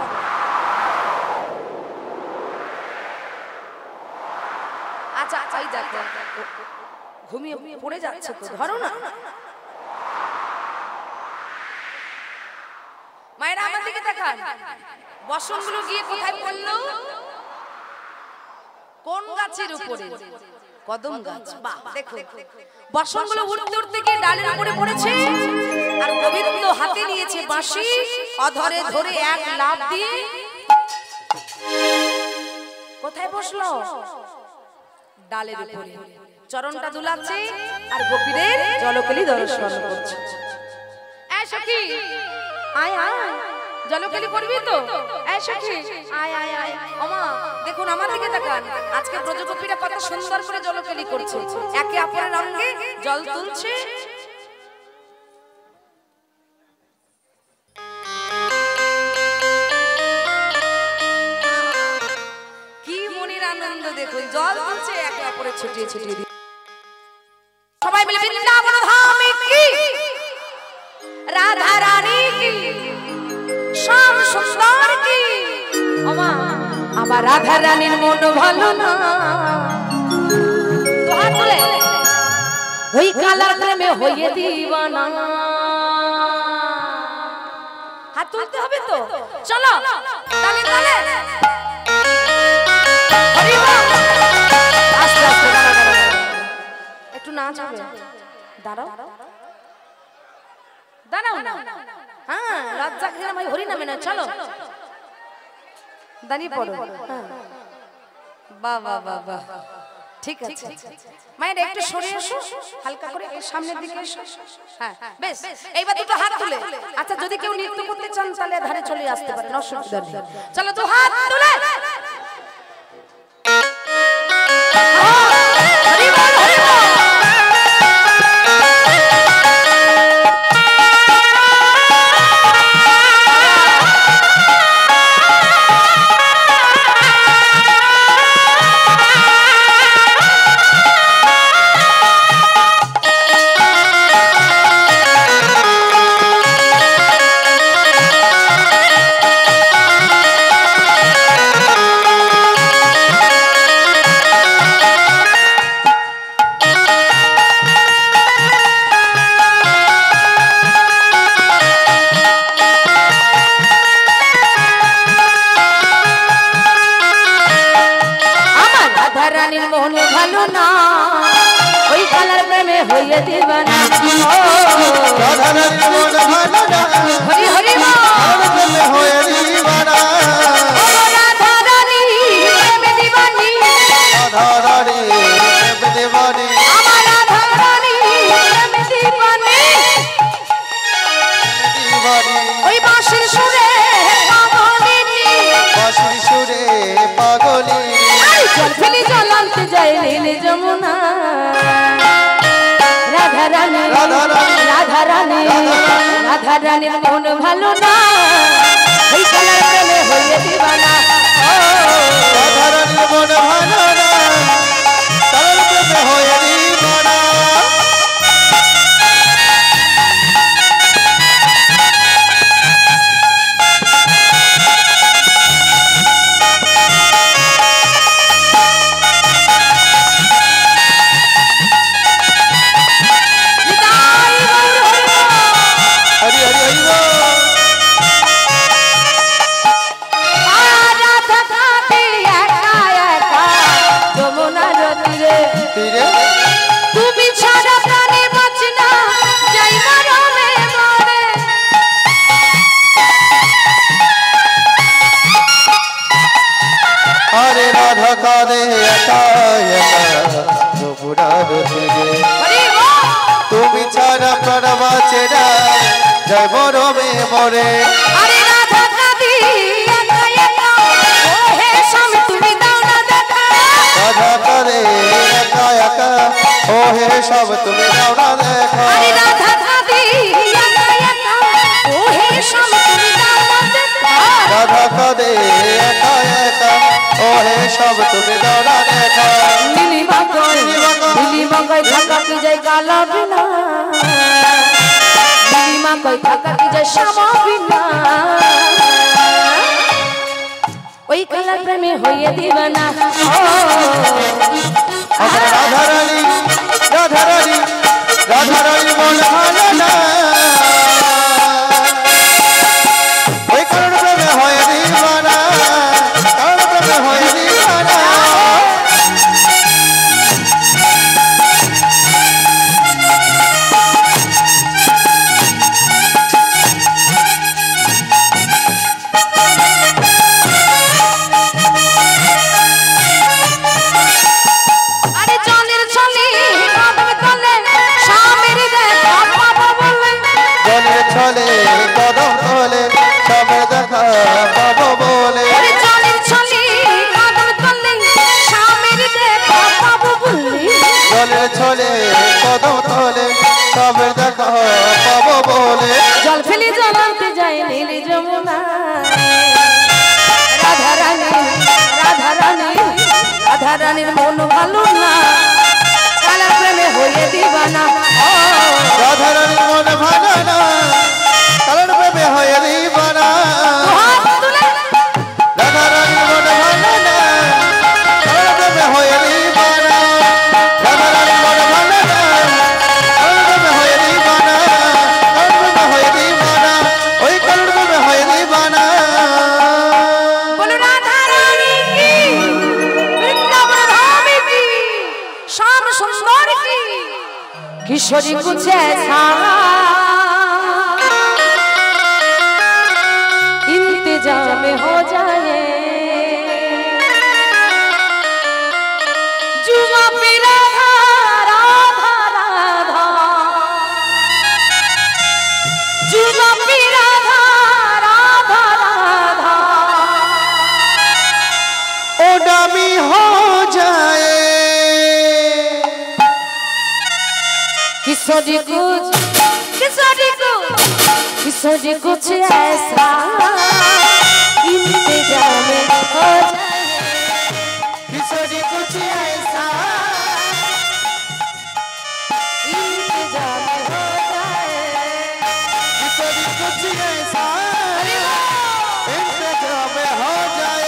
A: আচ্ছা এই দেখো ঘুমিয়ে পড়ে যাচ্ছে তো ধরো না মায়েরা আমার দিকে তাকান বসনগুলো গিয়ে কোথায় পড়লো কোন গাছের উপরে কদম গাছ বাহ দেখো বসনগুলো উঠতে উঠতে গিয়ে ডালের উপরে পড়েছে আর গোবিন্দ হাতে নিয়েছে বাঁশি অধরে ধরে এক লাফ দিয়ে কোথায় বসলো ডালের উপরে চরণটা দুলাচ্ছে আর গোপীদের জলকেলি দর্শন করছে এই সখী আয় আয় জলকেলি করবি তো এই সখী আয় আয় আয় ওমা দেখুন আমার দিকে তাকান আজকে ব্রজগোপীরা কত সুন্দর করে জলকেলি করছে একে অপরের অঙ্গে জল তুলছে কি মনের আনন্দ দেখুন জল তুলছে একে অপরের ছিটিয়ে ছিটিয়ে সবাই মিলে বৃন্দাবন ধামে কি রাধা রানী কি শ্যাম সুন্দর কি ওমা আমার রাধা রানীর মন ভালো না তো হাত তুলে ওই কালার প্রেমে হইয়ে দিবানা হাত তুলতে হবে তো চলো তালে তালে হরি বল আস্তে আস্তে একটু নাচ হবে দাঁড়াও দাঁড়াও না হ্যাঁ রাজ্জাক যেন ভাই হরি নামে না চলো দাঁড়িয়ে পড়ো বাহ বাহ বাহ বাহ ঠিক আছে মায়ের একটু সরে এসো হালকা করে এই সামনের দিকে এসো হ্যাঁ বেশ এইবার দুটো হাত তুলে আচ্ছা যদি কেউ নৃত্য করতে চান তাহলে ধারে চলে আসতে পারেন অসুবিধা নেই চলো তো হাত তুলে হরি বল হরি বল
B: পাগলি
A: যায় নীল যমুনা রাধা রানী
B: রাধা রানী
A: রাধা রানী রাধা রানীর মন ভালো না এই কালার প্রেমে হয়ে দিবানা
B: রাধা রানীর মন ভালো না কালার প্রেমে হয়ে দিবানা हरि हरि हरि बोल तीरे
A: তুমি ছাড়া প্রাণে বাঁচি না যাই মরণে মরে
B: अरे राधा कारे एका एका যমুনার তীরে তুমি ছাড়া প্রাণ বাঁচে না জয় মরমে মরে
A: আরে রাধা কাঁদি একা একা ও হে স্বামী তুমি দাও না দেখা
B: রাধা কারে একা একা ও হে সব তুমি দাও না দেখা
A: আরে রাধা কাঁদি একা একা ও হে স্বামী তুমি দাও না দেখা
B: রাধা কারে একা একা ও হে সব তুমি দাও না দেখা
A: নীলিমা কই থাকা কি যায় কালা বিনা নীলিমা কই থাকা কি যায় শ্যামা বিনা ওই কালার প্রেমে হইয়ে দিবানা
B: রাধা রানী রাধা রানী রাধা রানী মন ভালো না ওই কারণ প্রেমে হয়ে দিবানা কারণ প্রেমে হয়ে দিবানা
A: আরে জলের ছলে কদম তলে স্বামীর দেখা পাবো বলে
B: জলের ছলে কদম তলে সবে দেখা পাবো বলে
A: আরে জলের ছলে কদম তলে স্বামীর দেখা পাবো বলে
B: জলের ছলে কদম তলে সবে দেখা পাবো বলে
A: জল ফেলে জ্বলাতে যায় নীল যমুনা রাধা রানী রাধা রানী রাধা রানীর মন ভালো না কালার প্রেমে হয়ে দিবানা
B: রাধা রানীর মন ভালো না কারণ প্রেমে হয়ে দিবানা রাধা রানীর মন ভালো না কারণ প্রেমে হয়ে দিবানা রাধা রানীর মন ভালো না কারণ প্রেমে হয়ে দিবানা কারণ প্রেমে হয়ে দিবানা ওই কারণ প্রেমে হয়ে দিবানা
A: বলো রাধা রানী কি বৃন্দাবন ধামে কি শ্যাম সুন্দর কি किशोरी कुछ ऐसा इंतजाम हो जाए जुआ पे राधा राधा राधा जुआ पे राधा राधा राधा
B: ओ डामी हो जाए
A: किशोरी कुछ ऐसा इंतजाम हो जाए
B: किशोरी कुछ ऐसा
A: इंतजाम हो जाए
B: किशोरी कुछ ऐसा इंतजाम हो जाए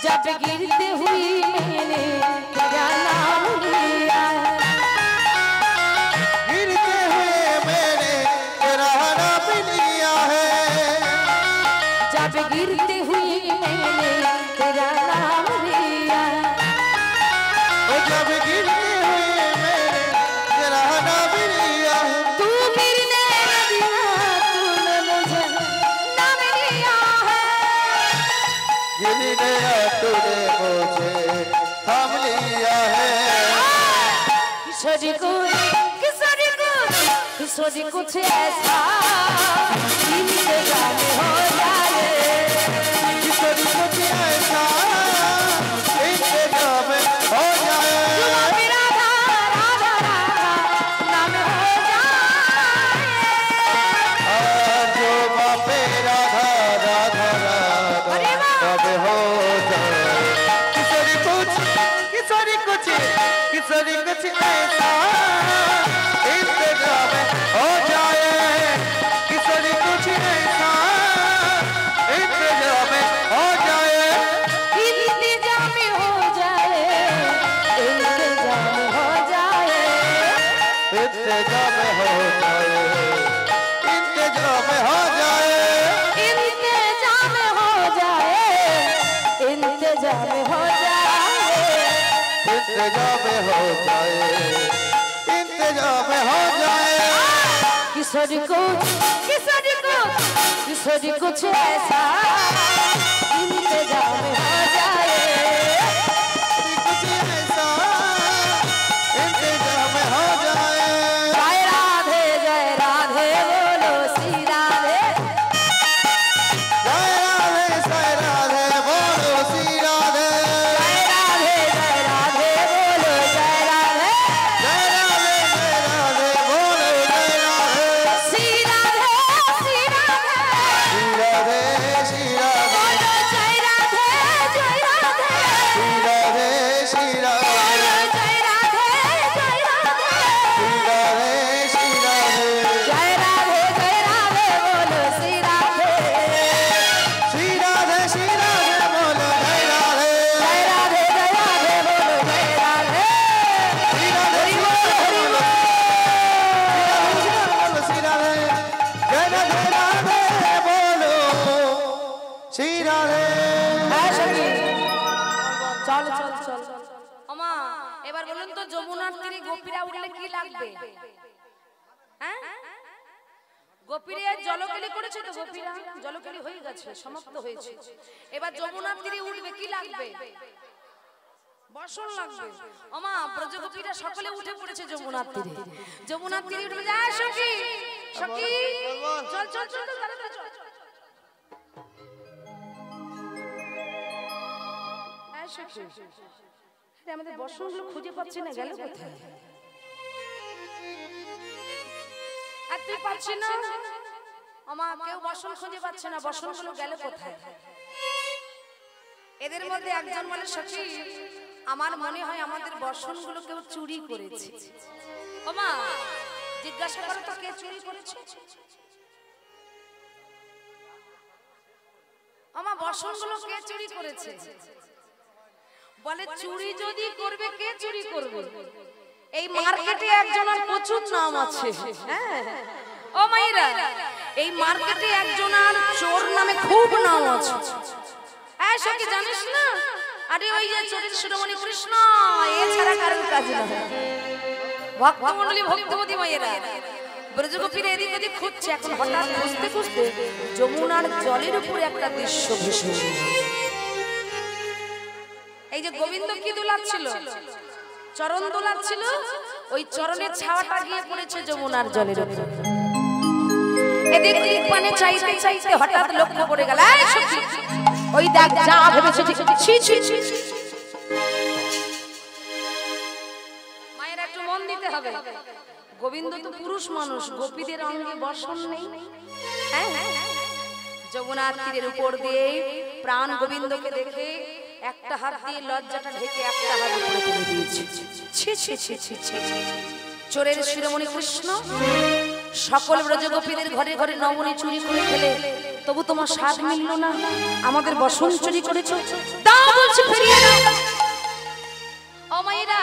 A: जब गिरते हुई मैंने तेरा नाम लिया
B: गिरते हुए मैंने तेरा नाम लिया है
A: जब गिरते हुई मैंने तेरा नाम लिया
B: ओ जब गिरते हुए मैंने तेरा नाम लिया है
A: तू गिरने न दिया तूने मुझे नाम लिया है
B: गिरने तूने मुझे थाम लिया है।
A: किशोरी कुछ ऐसा इंतजाम हो जाए,
B: किशोरी कुछ ऐसा इंतजाम हो जाए,
A: राधा राधा राधा नाम हो जाए,
B: जो बापे राधा राधा राधा तब हो जाए। किशोरी कुछ ऐसा इंतजाम हो जाए, किशोरी कुछ ऐसा इंतजाम हो जाए,
A: इंतजाम हो जाए, इंतजाम हो जाए,
B: इंतजाम हो जाए, इंतजाम हो जाए,
A: इंतजाम हो जाए, इंतजाम हो जाए,
B: इंतजाम हो जाए, इंतजाम हो जाए।
A: किशोरी कुछ ऐसा इंतजाम हो जाए,
B: कुछ ऐसा इंतजाम हो जाए।
A: जय राधे बोलो श्री राधे,
B: जय राधे बोलो श्री राधे,
A: जय राधे बोलो जय राधे,
B: जय राधे बोलो जय राधे,
A: श्री राधे
B: श्री राधे श्री राधे,
A: बोलो जय राधे,
B: श्री राधे श्री राधे,
A: बोलो जय राधे,
B: श्री राधे श्री राधे,
A: जय राधे बोलो श्री राधे,
B: श्री राधे बोलो जय राधे,
A: जय राधे बोलो जय राधे,
B: श्री राधे बोलो श्री राधे, जय राधे बोलो श्री राधे।
A: চল চল চল ওমা এবার বলুন তো যমুনার তীরে গোপীরা উঠলে কি লাগবে? হ্যাঁ গোপীরা জলকেলি করেছে তো, গোপীরা জলকেলি হয়ে গেছে, সমাপ্ত হয়েছে। এবার যমুনার তীরে উঠবে কি লাগবে? বসন লাগবে। ওমা ব্রজগোপীরা সকলে উঠে পড়েছে যমুনার তীরে, যমুনার তীরে উঠবে। যায় সখী সখী চল চল চল তাড়াতাড়ি চল। আমাদের বসনগুলো খুঁজে পাচ্ছি না, গেল কোথায়? আর তুই পাচ্ছি না আমার, কেউ বসন খুঁজে পাচ্ছে না, বসনগুলো গেল কোথায়? এদের মধ্যে একজন বলে সখী আমার মনে হয় আমাদের বসনগুলো কেউ চুরি করেছে। ওমা জিজ্ঞাসা করো তো কে চুরি করেছে? আমার বসনগুলো কে চুরি করেছে? বলে চুরি যদি করবে কে চুরি করবে? এই মার্কেটে একজনের প্রচুর নাম আছে। হ্যাঁ ও মাইরা, এই মার্কেটে একজনের চোর নামে খুব নাম আছে। এই সখী জানিস না? আরে ওই যে চোরের শিরোমণি কৃষ্ণ, এছাড়া কারোর কাজ না। ভক্তমণ্ডলী ভক্তবতী মায়েরা ব্রজগোপীরা এদিক ওদিক খুঁজছে, এখন হঠাৎ খুঁজতে খুঁজতে যমুনার জলের উপরে একটা দৃশ্য ভেসে এসেছে। এই যে গোবিন্দ কি দোলাচ্ছিল, চরণ দোলাচ্ছিল, ওই চরণের ছাওয়াটা গিয়ে পড়েছে যমুনার জলের উপরে। এদিক ওদিক পানে চাইতে চাইতে হঠাৎ লক্ষ্য পড়ে গেল, এই সখী ওই দেখ যা ভেবেছে। ছি ছি ছি, মায়ের একটু মন দিতে হবে। গোবিন্দ তো পুরুষ মানুষ, গোপীদের অঙ্গে বসন নেই। হ্যাঁ যমুনার তীরের উপর দিয়ে প্রাণ গোবিন্দকে দেখে একটা হাত দিয়ে লজ্জাটা ঢেকে একটা হাত উপরে তুলে দিয়েছে। ছি ছি ছি ছি ছি, চোরের শিরোমণি কৃষ্ণ সকল ব্রজগোপীদের ঘরে ঘরে নমনী চুরি করে ফেলে, তবু তোমার স্বাদ মিলল না, আমাদের বসন চুরি করেছো, দাও বলছি ফিরিয়ে দাও। ও মায়েরা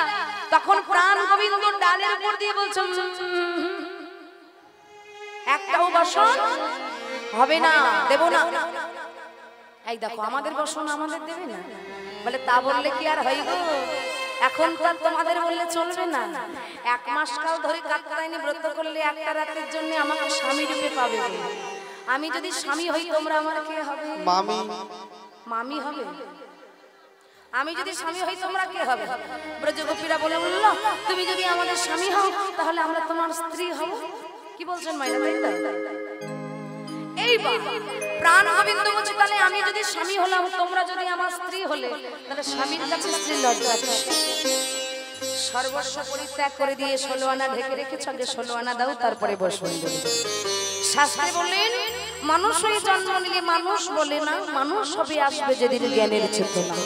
A: তখন প্রাণ গোবিন্দ ডালের উপর দিয়ে বলছেন একটাও বসন হবে না, দেব না। এই দেখো আমাদের বসন আমাদের দেবে না, বলে তা বললে কি আর হয় গো, এখন তো তোমাদের বললে চলবে না। 1 মাস কাল ধরে কাকতায়নি ব্রত করলে একটা রাতের জন্য আমাকে স্বামী রূপে পাবে। আমি যদি স্বামী হই তোমরা আমার কে হবে?
B: মামি।
A: মামি হবে? আমি যদি স্বামী হই তোমরা কে হবে? ব্রজগোপীরা বলে বলল, তুমি যদি আমাদের স্বামী হও তাহলে আমরা তোমার স্ত্রী হব। কি বলছেন মাইরা? তাই তো? এইবার প্রাণ গোবিন্দ বলছে, তাহলে আমি যদি স্বামী হলাম, তোমরা যদি আমার স্ত্রী হলে, তাহলে স্বামীর কাছে স্ত্রী লজ্জা। সর্বস্ব পরিত্যাগ করে দিয়ে 16 আনা ঢেকে রেখেছ, আগে 16 আনা দাও, তারপরে বসুন। শাস্ত্রে বললেন, মানুষ হয়ে জন্ম নিলে মানুষ বলে না, মানুষ হবে আসবে যেদিন জ্ঞানের চেতনা।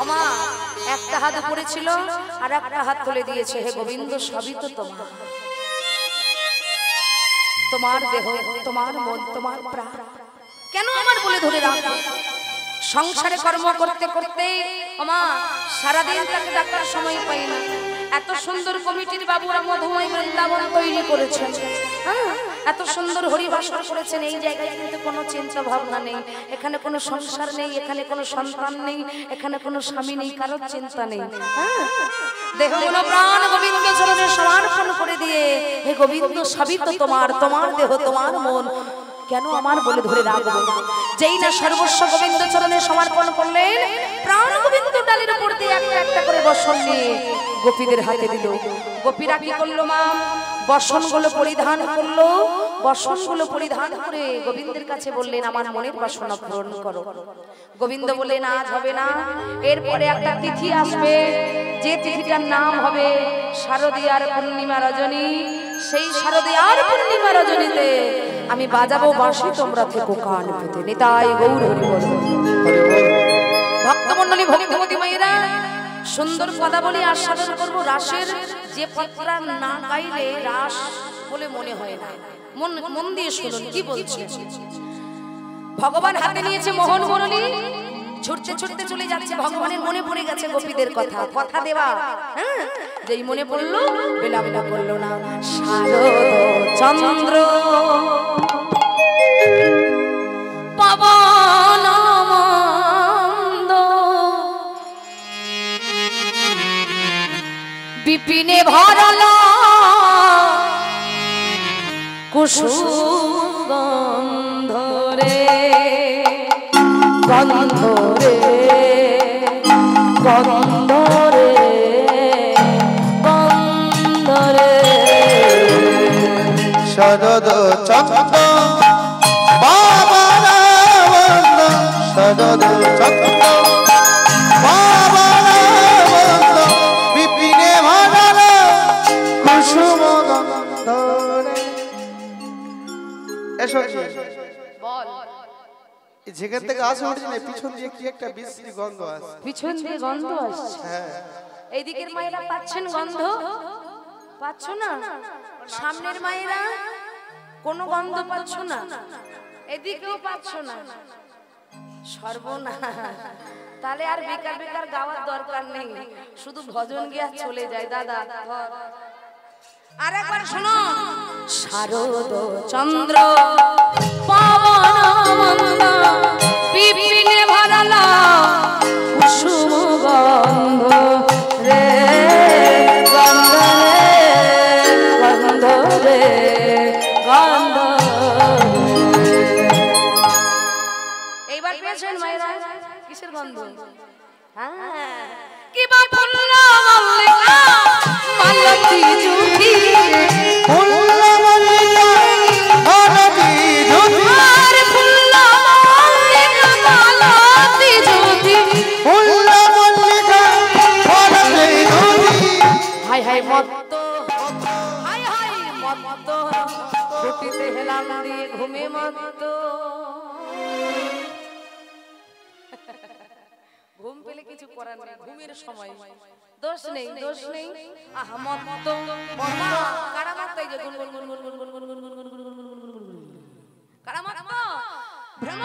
A: ওমা একটা হাত উপরে ছিল আর একটা হাত তুলে দিয়েছে, হে গোবিন্দ সবই তো তোমার, তোমার দেহ, তোমার মন, তোমার প্রাণ, কেন আমার বলে ধরে রাখো? সংসারে কর্ম করতে করতে ওমা সারাদিন তাকে ডাকার সময় পাই না। এত সুন্দর কমিটির বাবুরা মধুময় বৃন্দাবন তৈরি করেছেন, এত সুন্দর হরিবাসর করেছেন। এই জায়গায় কিন্তু কোনো চিন্তা ভাবনা নেই, এখানে কোনো সংসার নেই, এখানে কোনো সন্তান নেই, এখানে কোনো স্বামী নেই, কারোর চিন্তা নেই। দেহ মন প্রাণ গোবিন্দ চরণে সমর্পণ করে দিয়ে, হে গোবিন্দ সবই তো তোমার, তোমার দেহ, তোমার মন, কেন আমার বলে ধরে রাখবো? যেই না সর্বস্ব গোবিন্দ চরণে সমর্পণ করলেন, প্রাণ গোবিন্দ ডালের উপর দিয়ে একটা একটা করে বসন নিয়ে গোপীদের হাতে দিল। গোপীরা কি করলো মা? বসনগুলো পরিধান করলো, বসনগুলো পরিধান করে গোবিন্দের কাছে বললেন, আমার মনের বাসনা পূরণ করো। গোবিন্দ বললেন, আজ হবে না, এরপরে একটা তিথি আসবে, যে তিথিটার নাম হবে শারদীয়ার পূর্ণিমা রজনী। সেই শারদীয়ার পূর্ণিমা রজনীতে আমি বাজাবো বাঁশি, তোমরা থেকো কান পেতে। নিতাই গৌর হরি বল। ভক্তমণ্ডলী, ভক্তিমতী মায়েরা, সুন্দর পদাবলী আস্বাদন করবো। রাসের যে পত্রা না গাইলে রাস বলে মনে হয় না। মন দিয়ে শুনুন কি বলছি। ভগবান হাতে নিয়েছে মোহন মুরলী, ছুটতে ছুটতে চলে যাচ্ছে। ভগবানের মনে পড়ে গেছে গোপীদের কথা, কথা দেওয়া। যেই মনে পড়লো, বিলম্ব করলো না। শারদ চন্দ্র পবন মন্দ বিপিনে ভরলা কুসুম গন্ধ রে, গন্ধ রে, গন্ধ রে, গন্ধ রে।
B: শরদ চন্দ্র বাবার বন্ধ, শরদ চন্দ্র বাবার বন্ধ, বিপিনে ভরল কুসুম গন্ধ রে। এসো
A: বল,
B: যেখান থেকে আসে উঠছে না, পিছন দিয়ে কি একটা বিশ্রী গন্ধ আসছে।
A: পিছন দিয়ে গন্ধ আসছে।
B: হ্যাঁ,
A: এইদিকের মায়েরা পাচ্ছেন গন্ধ? পাচ্ছ না? সামনের মায়েরা কোনো গন্ধ পাচ্ছ না? এদিকেও পাচ্ছ না? সর্বনাশ! তাহলে আর বেকার বেকার গাওয়ার দরকার নেই, শুধু ভজন গিয়া চলে যায়। দাদা আর একবার শোনো। শারদ চন্দ্র পবন মন্দ বিপিনে ভরলা কুসুম গন্ধ রে, গন্ধ রে, গন্ধ রে। এইবার পেয়েছেন মায়েরা কিসের গন্ধ? হ্যাঁ, কি বা ফুল্লা মল্লিকা মালতী জুটি,
B: ফুল্লা মল্লিকা মালতী জুটি,
A: আর ফুল্লা মল্লিকা মালতী জুটি,
B: ফুল্লা মল্লিকা মালতী জুটি।
A: হাই হাই মত্ত, হাই হাই মত্ত, ছুটিতে হেলাম দিয়ে ঘুমে মত্ত। ঘুম পেলে কিছু করার নেই, ঘুমের সময় দোষ নেই, দোষ নেই। আহা মত্ত বর্মা কারা মত্ত, এই যে গুন গুন গুন গুন গুন গুন গুন গুন গুন গুন গুন গুন গুন গুন গুন গুন কারা মত্ত ভ্রম।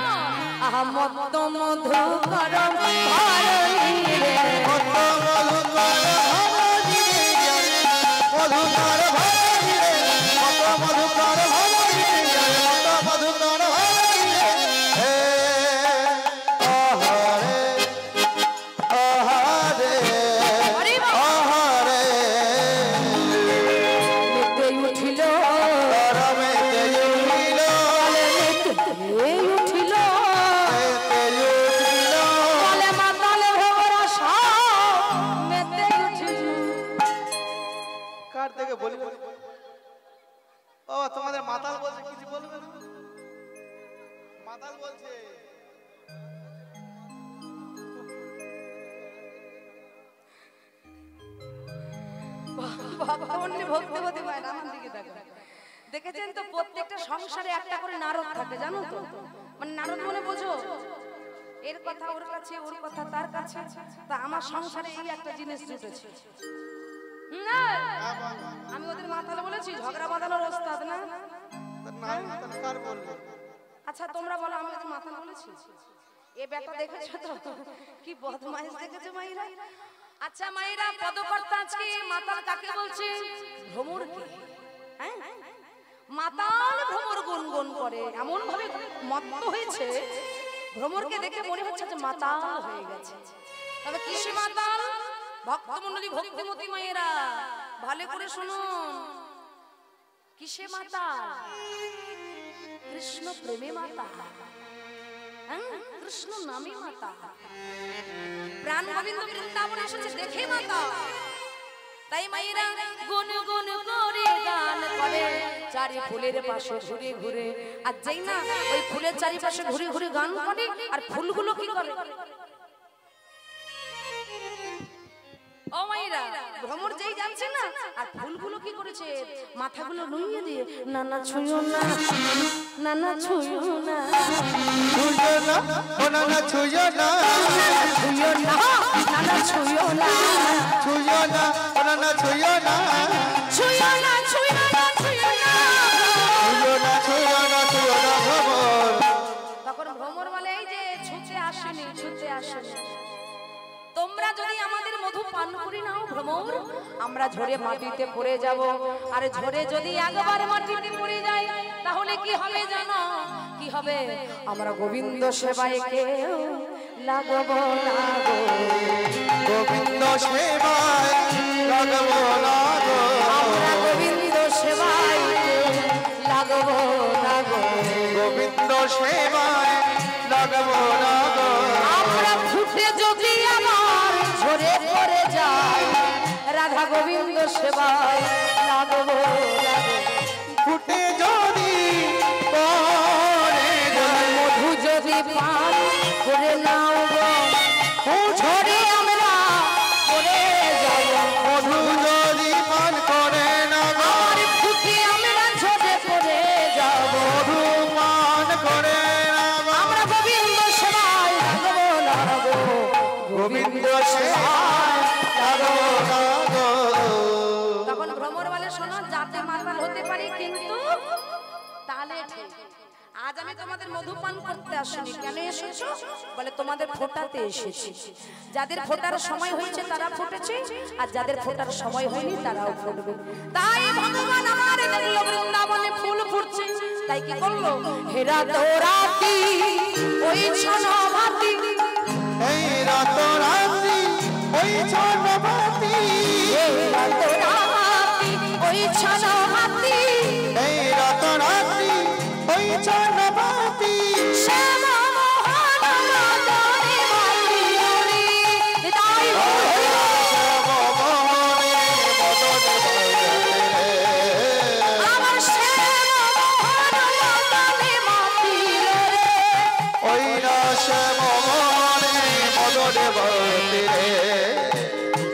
A: আহা মত্ত মধু করম ধরণী রে,
B: মধু মধুকর ভবনী রে, মধুকর ভবনী রে, মত মধুকর ভবনী রে, মত মধুকর ভবনী রে। হে আহারে আহারে আহারে,
A: মেতে উঠিল
B: রমেতে উঠিল,
A: মেতে উঠিল,
B: মেতে উঠিল,
A: বলে মাতালে ভোরা ভক্তমণ্ডলী ভক্তিবতী মায়ের আমার দিকে দেখো। দেখেছেন তো প্রত্যেকটা সংসারে একটা করে নারদ থাকে, জানো তো? মানে নারদ মনে বোঝো, এর কথা ওর কাছে, ওর কথা তার কাছে। তা আমার সংসারে এই একটা জিনিস জুটেছে। না আমি ওদের মাথালে বলেছি ঝগড়া বাঁধানোর ওস্তাদ না? আচ্ছা তোমরা বলো আমি ওদের মাথা বলেছি? এ ব্যাটা দেখেছো তো কি বদমাইশ দেখেছো মাইরা? আচ্ছা মাইরা পদকর্তা আজকে মাতাল কাকে বলছে? ভ্রমরকে। হ্যাঁ মাতাল ভ্রমর গুনগুন করে, এমন ভাবে মত্ত হয়েছে ভ্রমরকে দেখে মনে হচ্ছে যে মাতাল হয়ে গেছে। তবে কিসে মাতাল? ভক্তমণ্ডলী ভক্তিমতী মায়েরা ভালো করে শুনুন, কিসে মাতাল? কৃষ্ণ প্রেমে মাতাল, কৃষ্ণ নামে মাতাল। প্রাণ গোবিন্দ বৃন্দাবনে এসেছে দেখে মাতাল। তাই মায়েরা গুন গুন করে গান করে চারি ফুলের পাশে ঘুরে ঘুরে। আর যেই না ওই ফুলের চারিপাশে ঘুরে ঘুরে গান করে, আর ফুলগুলো কি করে? ও মায়েরা ভ্রমর যেই যাচ্ছে না, আর ফুলগুলো কি করেছে? মাথাগুলো নুইয়ে দিয়ে না না ছুঁয়ো না, না না ছুঁয়ো না,
B: ছুঁয়ো না, ও না না ছুঁয়ো না,
A: ছুঁয়ো না, না না ছুঁয়ো না,
B: ছুঁয়ো না, ও না না ছুঁয়ো না,
A: ছুঁয়ো না, ছুঁয়ো না, ছুঁয়ো না,
B: ছুঁয়ো না, ছুঁয়ো না, ছুঁয়ো না ভ্রমর।
A: তখন ভ্রমর বলে এই যে ছুঁতে আসেনি, ছুঁতে আসেনি। তোমরা যদি আমাদের মধু পান করি নাও ভ্রমর, আমরা ঝরে মাটিতে পড়ে যাব। আর ঝরে যদি একবার মাটিতে পড়ে যাই তাহলে কি হবে জানো? কি হবে? আমরা গোবিন্দ সেবায় কেউ লাগবো না গো,
B: গোবিন্দ সেবায় লাগবো না গো,
A: আমরা গোবিন্দ সেবায় কেউ লাগবো না গো,
B: গোবিন্দ সেবায় লাগবো না গো,
A: আমরা ফুটে যদি আমার ঝরে পড়ে যাই রাধা গোবিন্দ সেবায় লাগবো না গো,
B: ফুটে যদি পরে যায়,
A: মধু যদি পান করে নাও গো, ঝরে আমরা পড়ে যাব,
B: মধু যদি পান করে না গো,
A: আর ফুটে আমরা ঝরে পড়ে যাব,
B: মধু পান করে না গো,
A: আমরা গোবিন্দ সেবায় লাগবো না গো,
B: গোবিন্দ সেবায় লাগবো না গো।
A: তখন ভ্রমর বলে শোনো যাতে মাতাল হতে পারি কিন্তু তাহলে ঠিক। আজ আমি তোমাদের মধুপান করতে আসিনি, কেন এসেছো? বলে তোমাদের ফোটাতে এসেছি। যাদের ফোটার সময় হয়েছে তারা ফুটেছে, আর যাদের ফোটার সময় হয়নি তারাও ফুটবে। তাই ভগবান আমার দেখলো বৃন্দাবনে ফুল ফুটছে, তাই কি করলো? হেরা তো রাতি ওই ছনভাতি,
B: এই রাত রাতি ওই ছনভাতি,
A: হেরা তো রাতি ওই ছনভাতি,
B: এই রাত রাতি ওই ছনভাতি,
A: শ্যামা মোহন মদনে মাতঙ্গী, তাই আমার শ্যামা মোহন মদনে মাতঙ্গী,
B: ওই রাস মনে মদনে ভর্তি রে,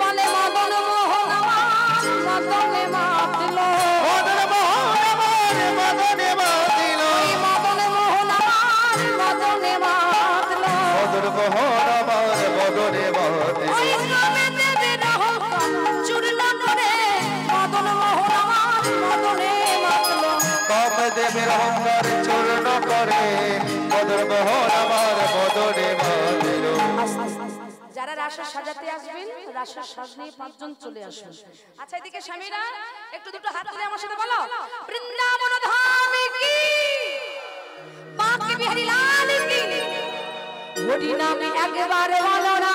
A: বলে মদন মোহন আমার মদনে মাতল,
B: মদন মোহন আমার মদনে মাতিল,
A: ওই মদন মোহন আমার মদনে মাতল,
B: মদন মোহন আমার মদনে মাতিল,
A: ওই গ্রামে দেবের হকান চূর্ণ করে মদন মোহন আমার মদনে মাতল।
B: কম দেবের অহংকার চূর্ণ করে, মদন মোহন আমার মদনে মাতিল।
A: যারা রাসা সাজাতে আসবেন রাসার সাজ নিয়ে 5 জন চলে আসুন। আচ্ছা এদিকে স্বামীরা একটু দুটো হাত তুলে আমার সাথে বলো বৃন্দাবন ধামে কি, বাঁকে বিহারী লাল কি, হরি নামে একবার বলো না।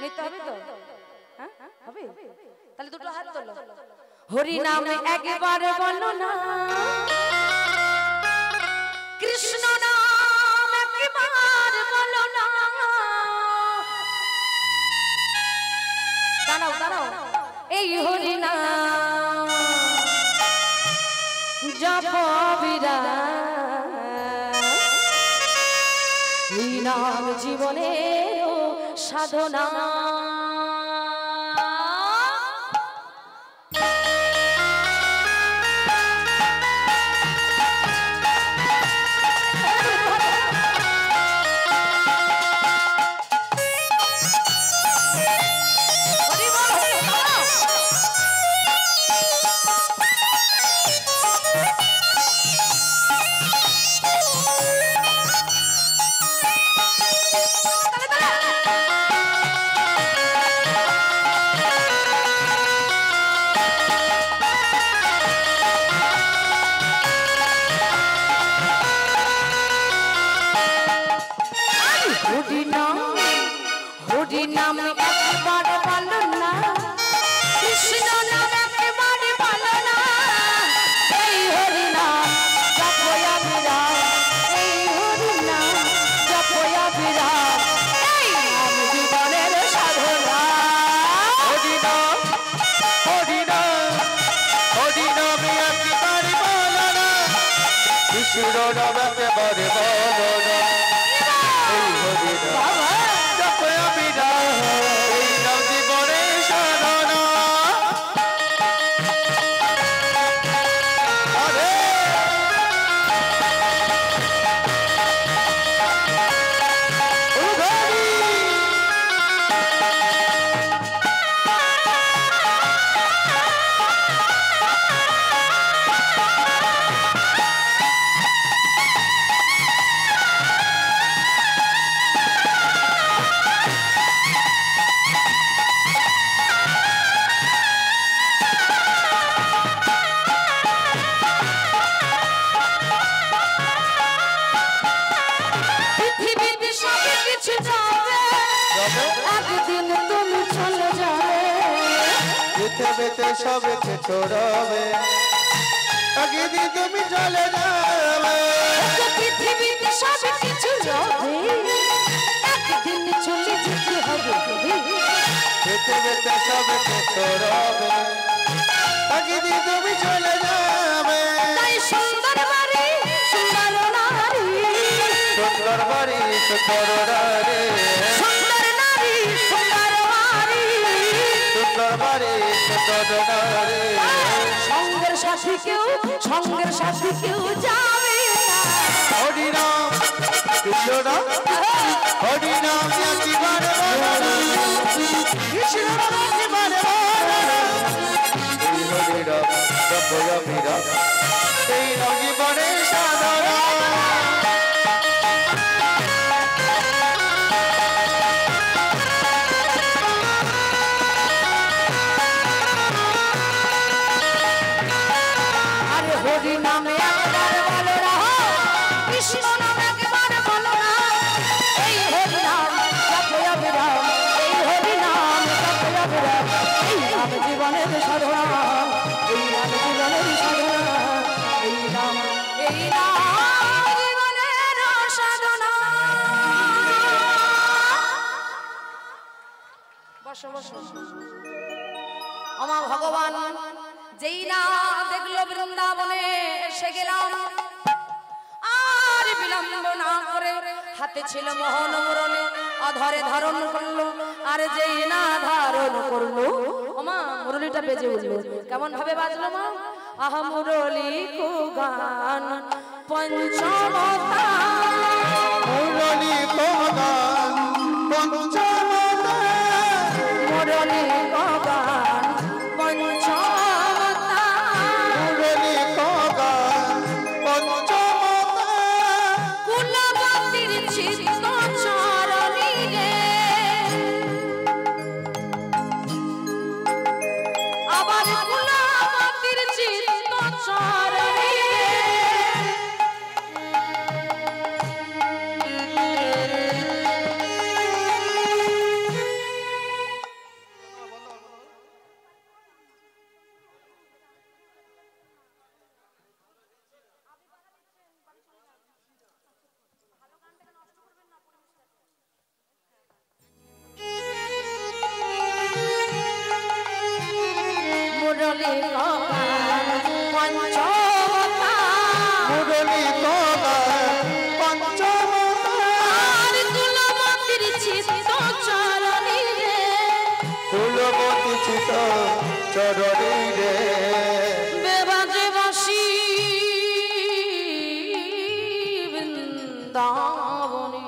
A: নিতে হবে তো? হ্যাঁ হবে? তাহলে দুটো হাত তোলো। হরি নামে একবার বলো না, কৃষ্ণ নাম একবার বলো না। দাঁড়াও দাঁড়াও, এই হরি নাম জপ বিরাট, এই নাম জীবনের সাধনা। হরি নাম একবার বলো না, কৃষ্ণ নাম একবার বলো না, এই হরি নাম জপয়া বিরাট, এই হরি নাম জপয়া বিরাট, এই নাম জীবনের সাধনা।
B: হরি নাম হরি নাম হরি নাম একবার বলো না, কৃষ্ণ নাম একবার বলো না, এই হরি নাম জপয়া বিরাট, এই নাম জীবনের সাধনা। আরে উধারি
A: পৃথিবীতে সব কিছু যাবে, একদিন তুমি চলে যাবে,
B: পৃথিবীতে সব কিছু রবে, একদিন তুমি চলে যাবে,
A: পৃথিবীতে সব কিছু যাবে, একদিন চলে যেতে হবে,
B: পৃথিবীতে সব কিছু রবে, একদিন তুমি চলে যাবে,
A: তাই সুন্দর বাড়ি সুন্দর নারী,
B: সুন্দর বাড়ি সুন্দর রে,
A: সুন্দর নারী সুন্দর বাড়ি,
B: সুন্দর বাড়ি সুন্দর রে,
A: সঙ্গের সাথী কেউ যাবে না,
B: হরি নাম কৃষ্ণ নাম হরি নাম একবার বলো না, কৃষ্ণ নাম একবার বলো না, এই হরি নাম জপয়া বিরাট, এই নাম জীবনের সাধনা।
A: আরে হরি নামে একবার বলো না, কৃষ্ণ নামে একবার বলো না, এই হরি নাম জপয়া বিরাট, এই হরি নাম জপয়া বিরাট, এই নাম জীবনের সাধনা, এই নাম জীবনের সাধনা, এই নাম জীবনের সাধনা। বসো বসো। আমার ভগবান যেই না দেখলো বৃন্দাবনে এসে গেলাম, আর বিলম্ব না করে হাতে ছিল মোহন মুরলী, অধরে ধারণ করলো, আর যেই না ধারণ করলো, ওমা মুরলীটা বেজে উঠলো, কেমন ভাবে বাজলো মা, আহা মুরলী কো গান পঞ্চমতা,
B: মুরলী কো গান পঞ্চমতা,
A: মুরলী কো গান পঞ্চমতা,
B: মুরলী কো গান পঞ্চমতা,
A: কুলবতীর চিত্ত চরণী রে, আবার কুলবতীর চিত্ত চরণী রে, মুরলী কো গান পঞ্চমতা,
B: মুরলী কো গান পঞ্চমতা,
A: আর কুলবতীর চিত্ত চরণী রে,
B: কুলবতী চিত চরণী রে,
A: বেবাজে বাঁশি বৃন্দাবনে,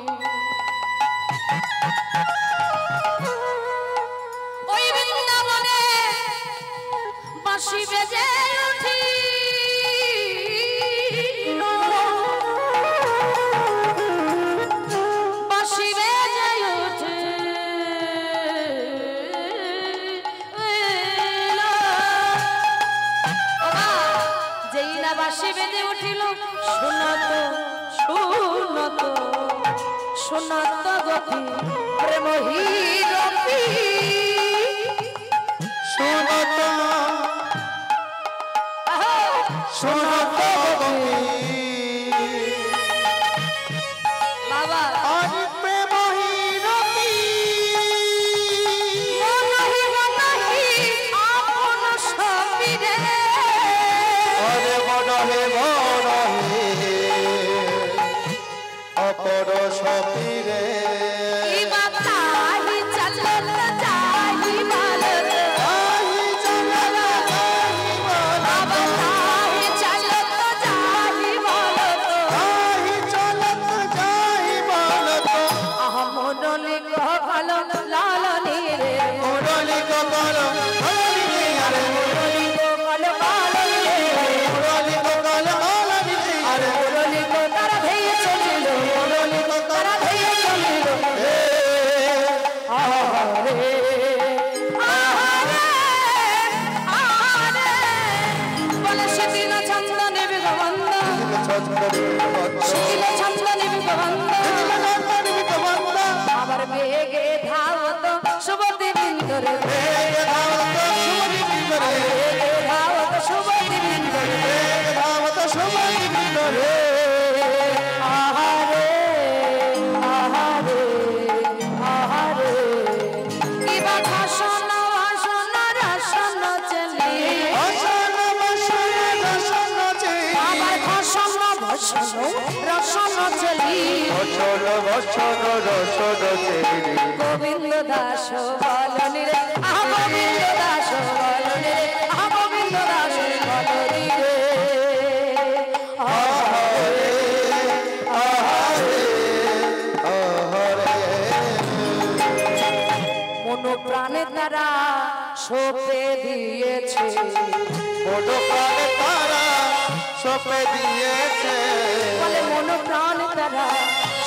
A: ওই বৃন্দাবনে বাঁশি বেজে উঠি, বাঁশি বেজে উঠে, যেই না বাঁশি বেজে উঠিল, শোনাত শোনাত শোনাত গতি প্রেম হীর চলি
B: বছর বছর রসদ চেরি
A: গোবিন্দ দাস বলনি রে গোবিন্দ দাস বলনি রে গোবিন্দ দাস বলনি রে মন প্রাণে তারা সপে দিয়েছে
B: মন প্রাণে তারা সপে দিয়েছে
A: বলে মন প্রাণে তারা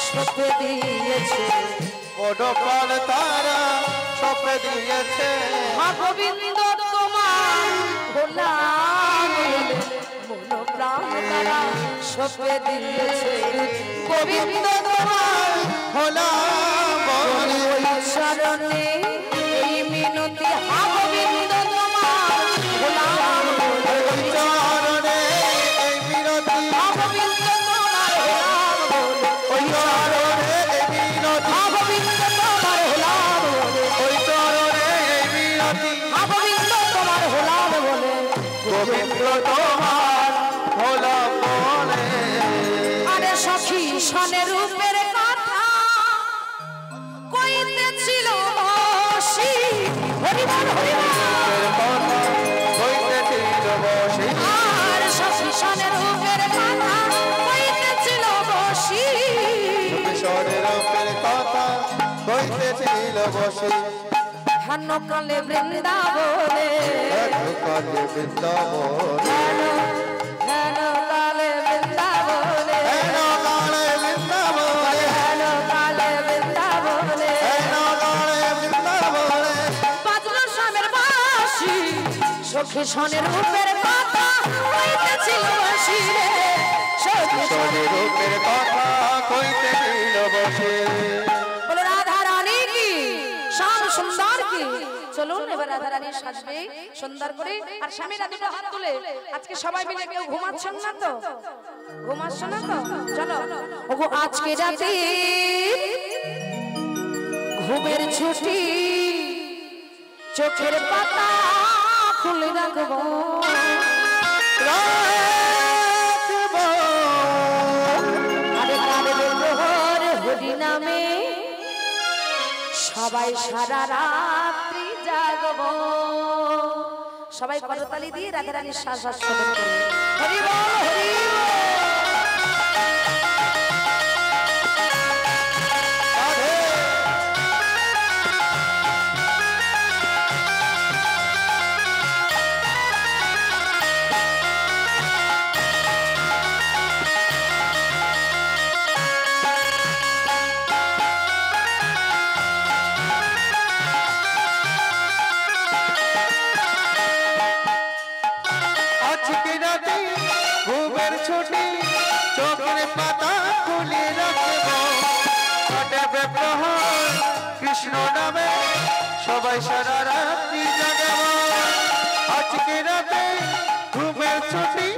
A: সপে দিয়েছে
B: মন প্রাণ তারা সপে দিয়েছে
A: মা গোবিন্দ তোমার ভোলাম মন প্রাণ তারা সপে দিয়েছে গোবিন্দ তোমার
B: হলাম বলে
A: ওই চরণে এই মিনতি হা গোবিন্দ তোমার ভোলাম
B: ওই চরণে এই বিরতি
A: হা গোবিন্দ তোমার ভোলাম
B: ওই চরণে এই বিরতি
A: হা গোবিন্দ তোমার ভোলাম
B: ওই চরণে এই বিরতি
A: হা গোবিন্দ তোমার ভোলাম বলে
B: গোবিন্দ তোমার হলাম বলে
A: আরে সখী সনে রূপের কথা কইতেছিল বসি হরিবল হরিবল
B: হইতেছিল বসে
A: আর সখী সনে রূপের কথা কইতেছিল বসি
B: কিশোরের রূপের কথা হইতেছিল বসে
A: হেন কালে বৃন্দাবনে
B: কালে বৃন্দাবন
A: হেন কালে বৃন্দাবনে
B: হেন কালে বৃন্দাবন
A: হেন কালে বৃন্দাবনে
B: হেন কালে বৃন্দাবন
A: বাজলো স্বামীর বাঁশি সখী সনের রূপের কথা কইতেছিল বসি রে সখী
B: কিশোরের রূপের কথা হইতেছিল বসে
A: বলে রাধা রানী কি শ্যাম সুন্দর কি চলুন এবার রাধা রানী সাজবে সুন্দর করে আর স্বামীরা দুটো হাত তুলে আজকে সবাই মিলে কেউ ঘুমাচ্ছেন না তো ঘুমাচ্ছ না তো চলো ওগো আজকে রাতে ঘুমের ছুটি চোখের পাতা খুলে রাখবো
B: রাখবো
A: আরে কালের প্রহর হরি নামে সবাই সারা রাত্রি জাগবো সবাই করতালি দিয়ে রাধা রানীর শ্বাস আস্বাদন করে হরি বল হরি
B: রাধে আজকে রাতে ঘুমের ছুটি চোখের পাতা খুলে রাখবো কাটাবে প্রহর কৃষ্ণ নামে সবাই সারা রাত্রি জাগাবো আজকে রাতে ঘুমের ছুটি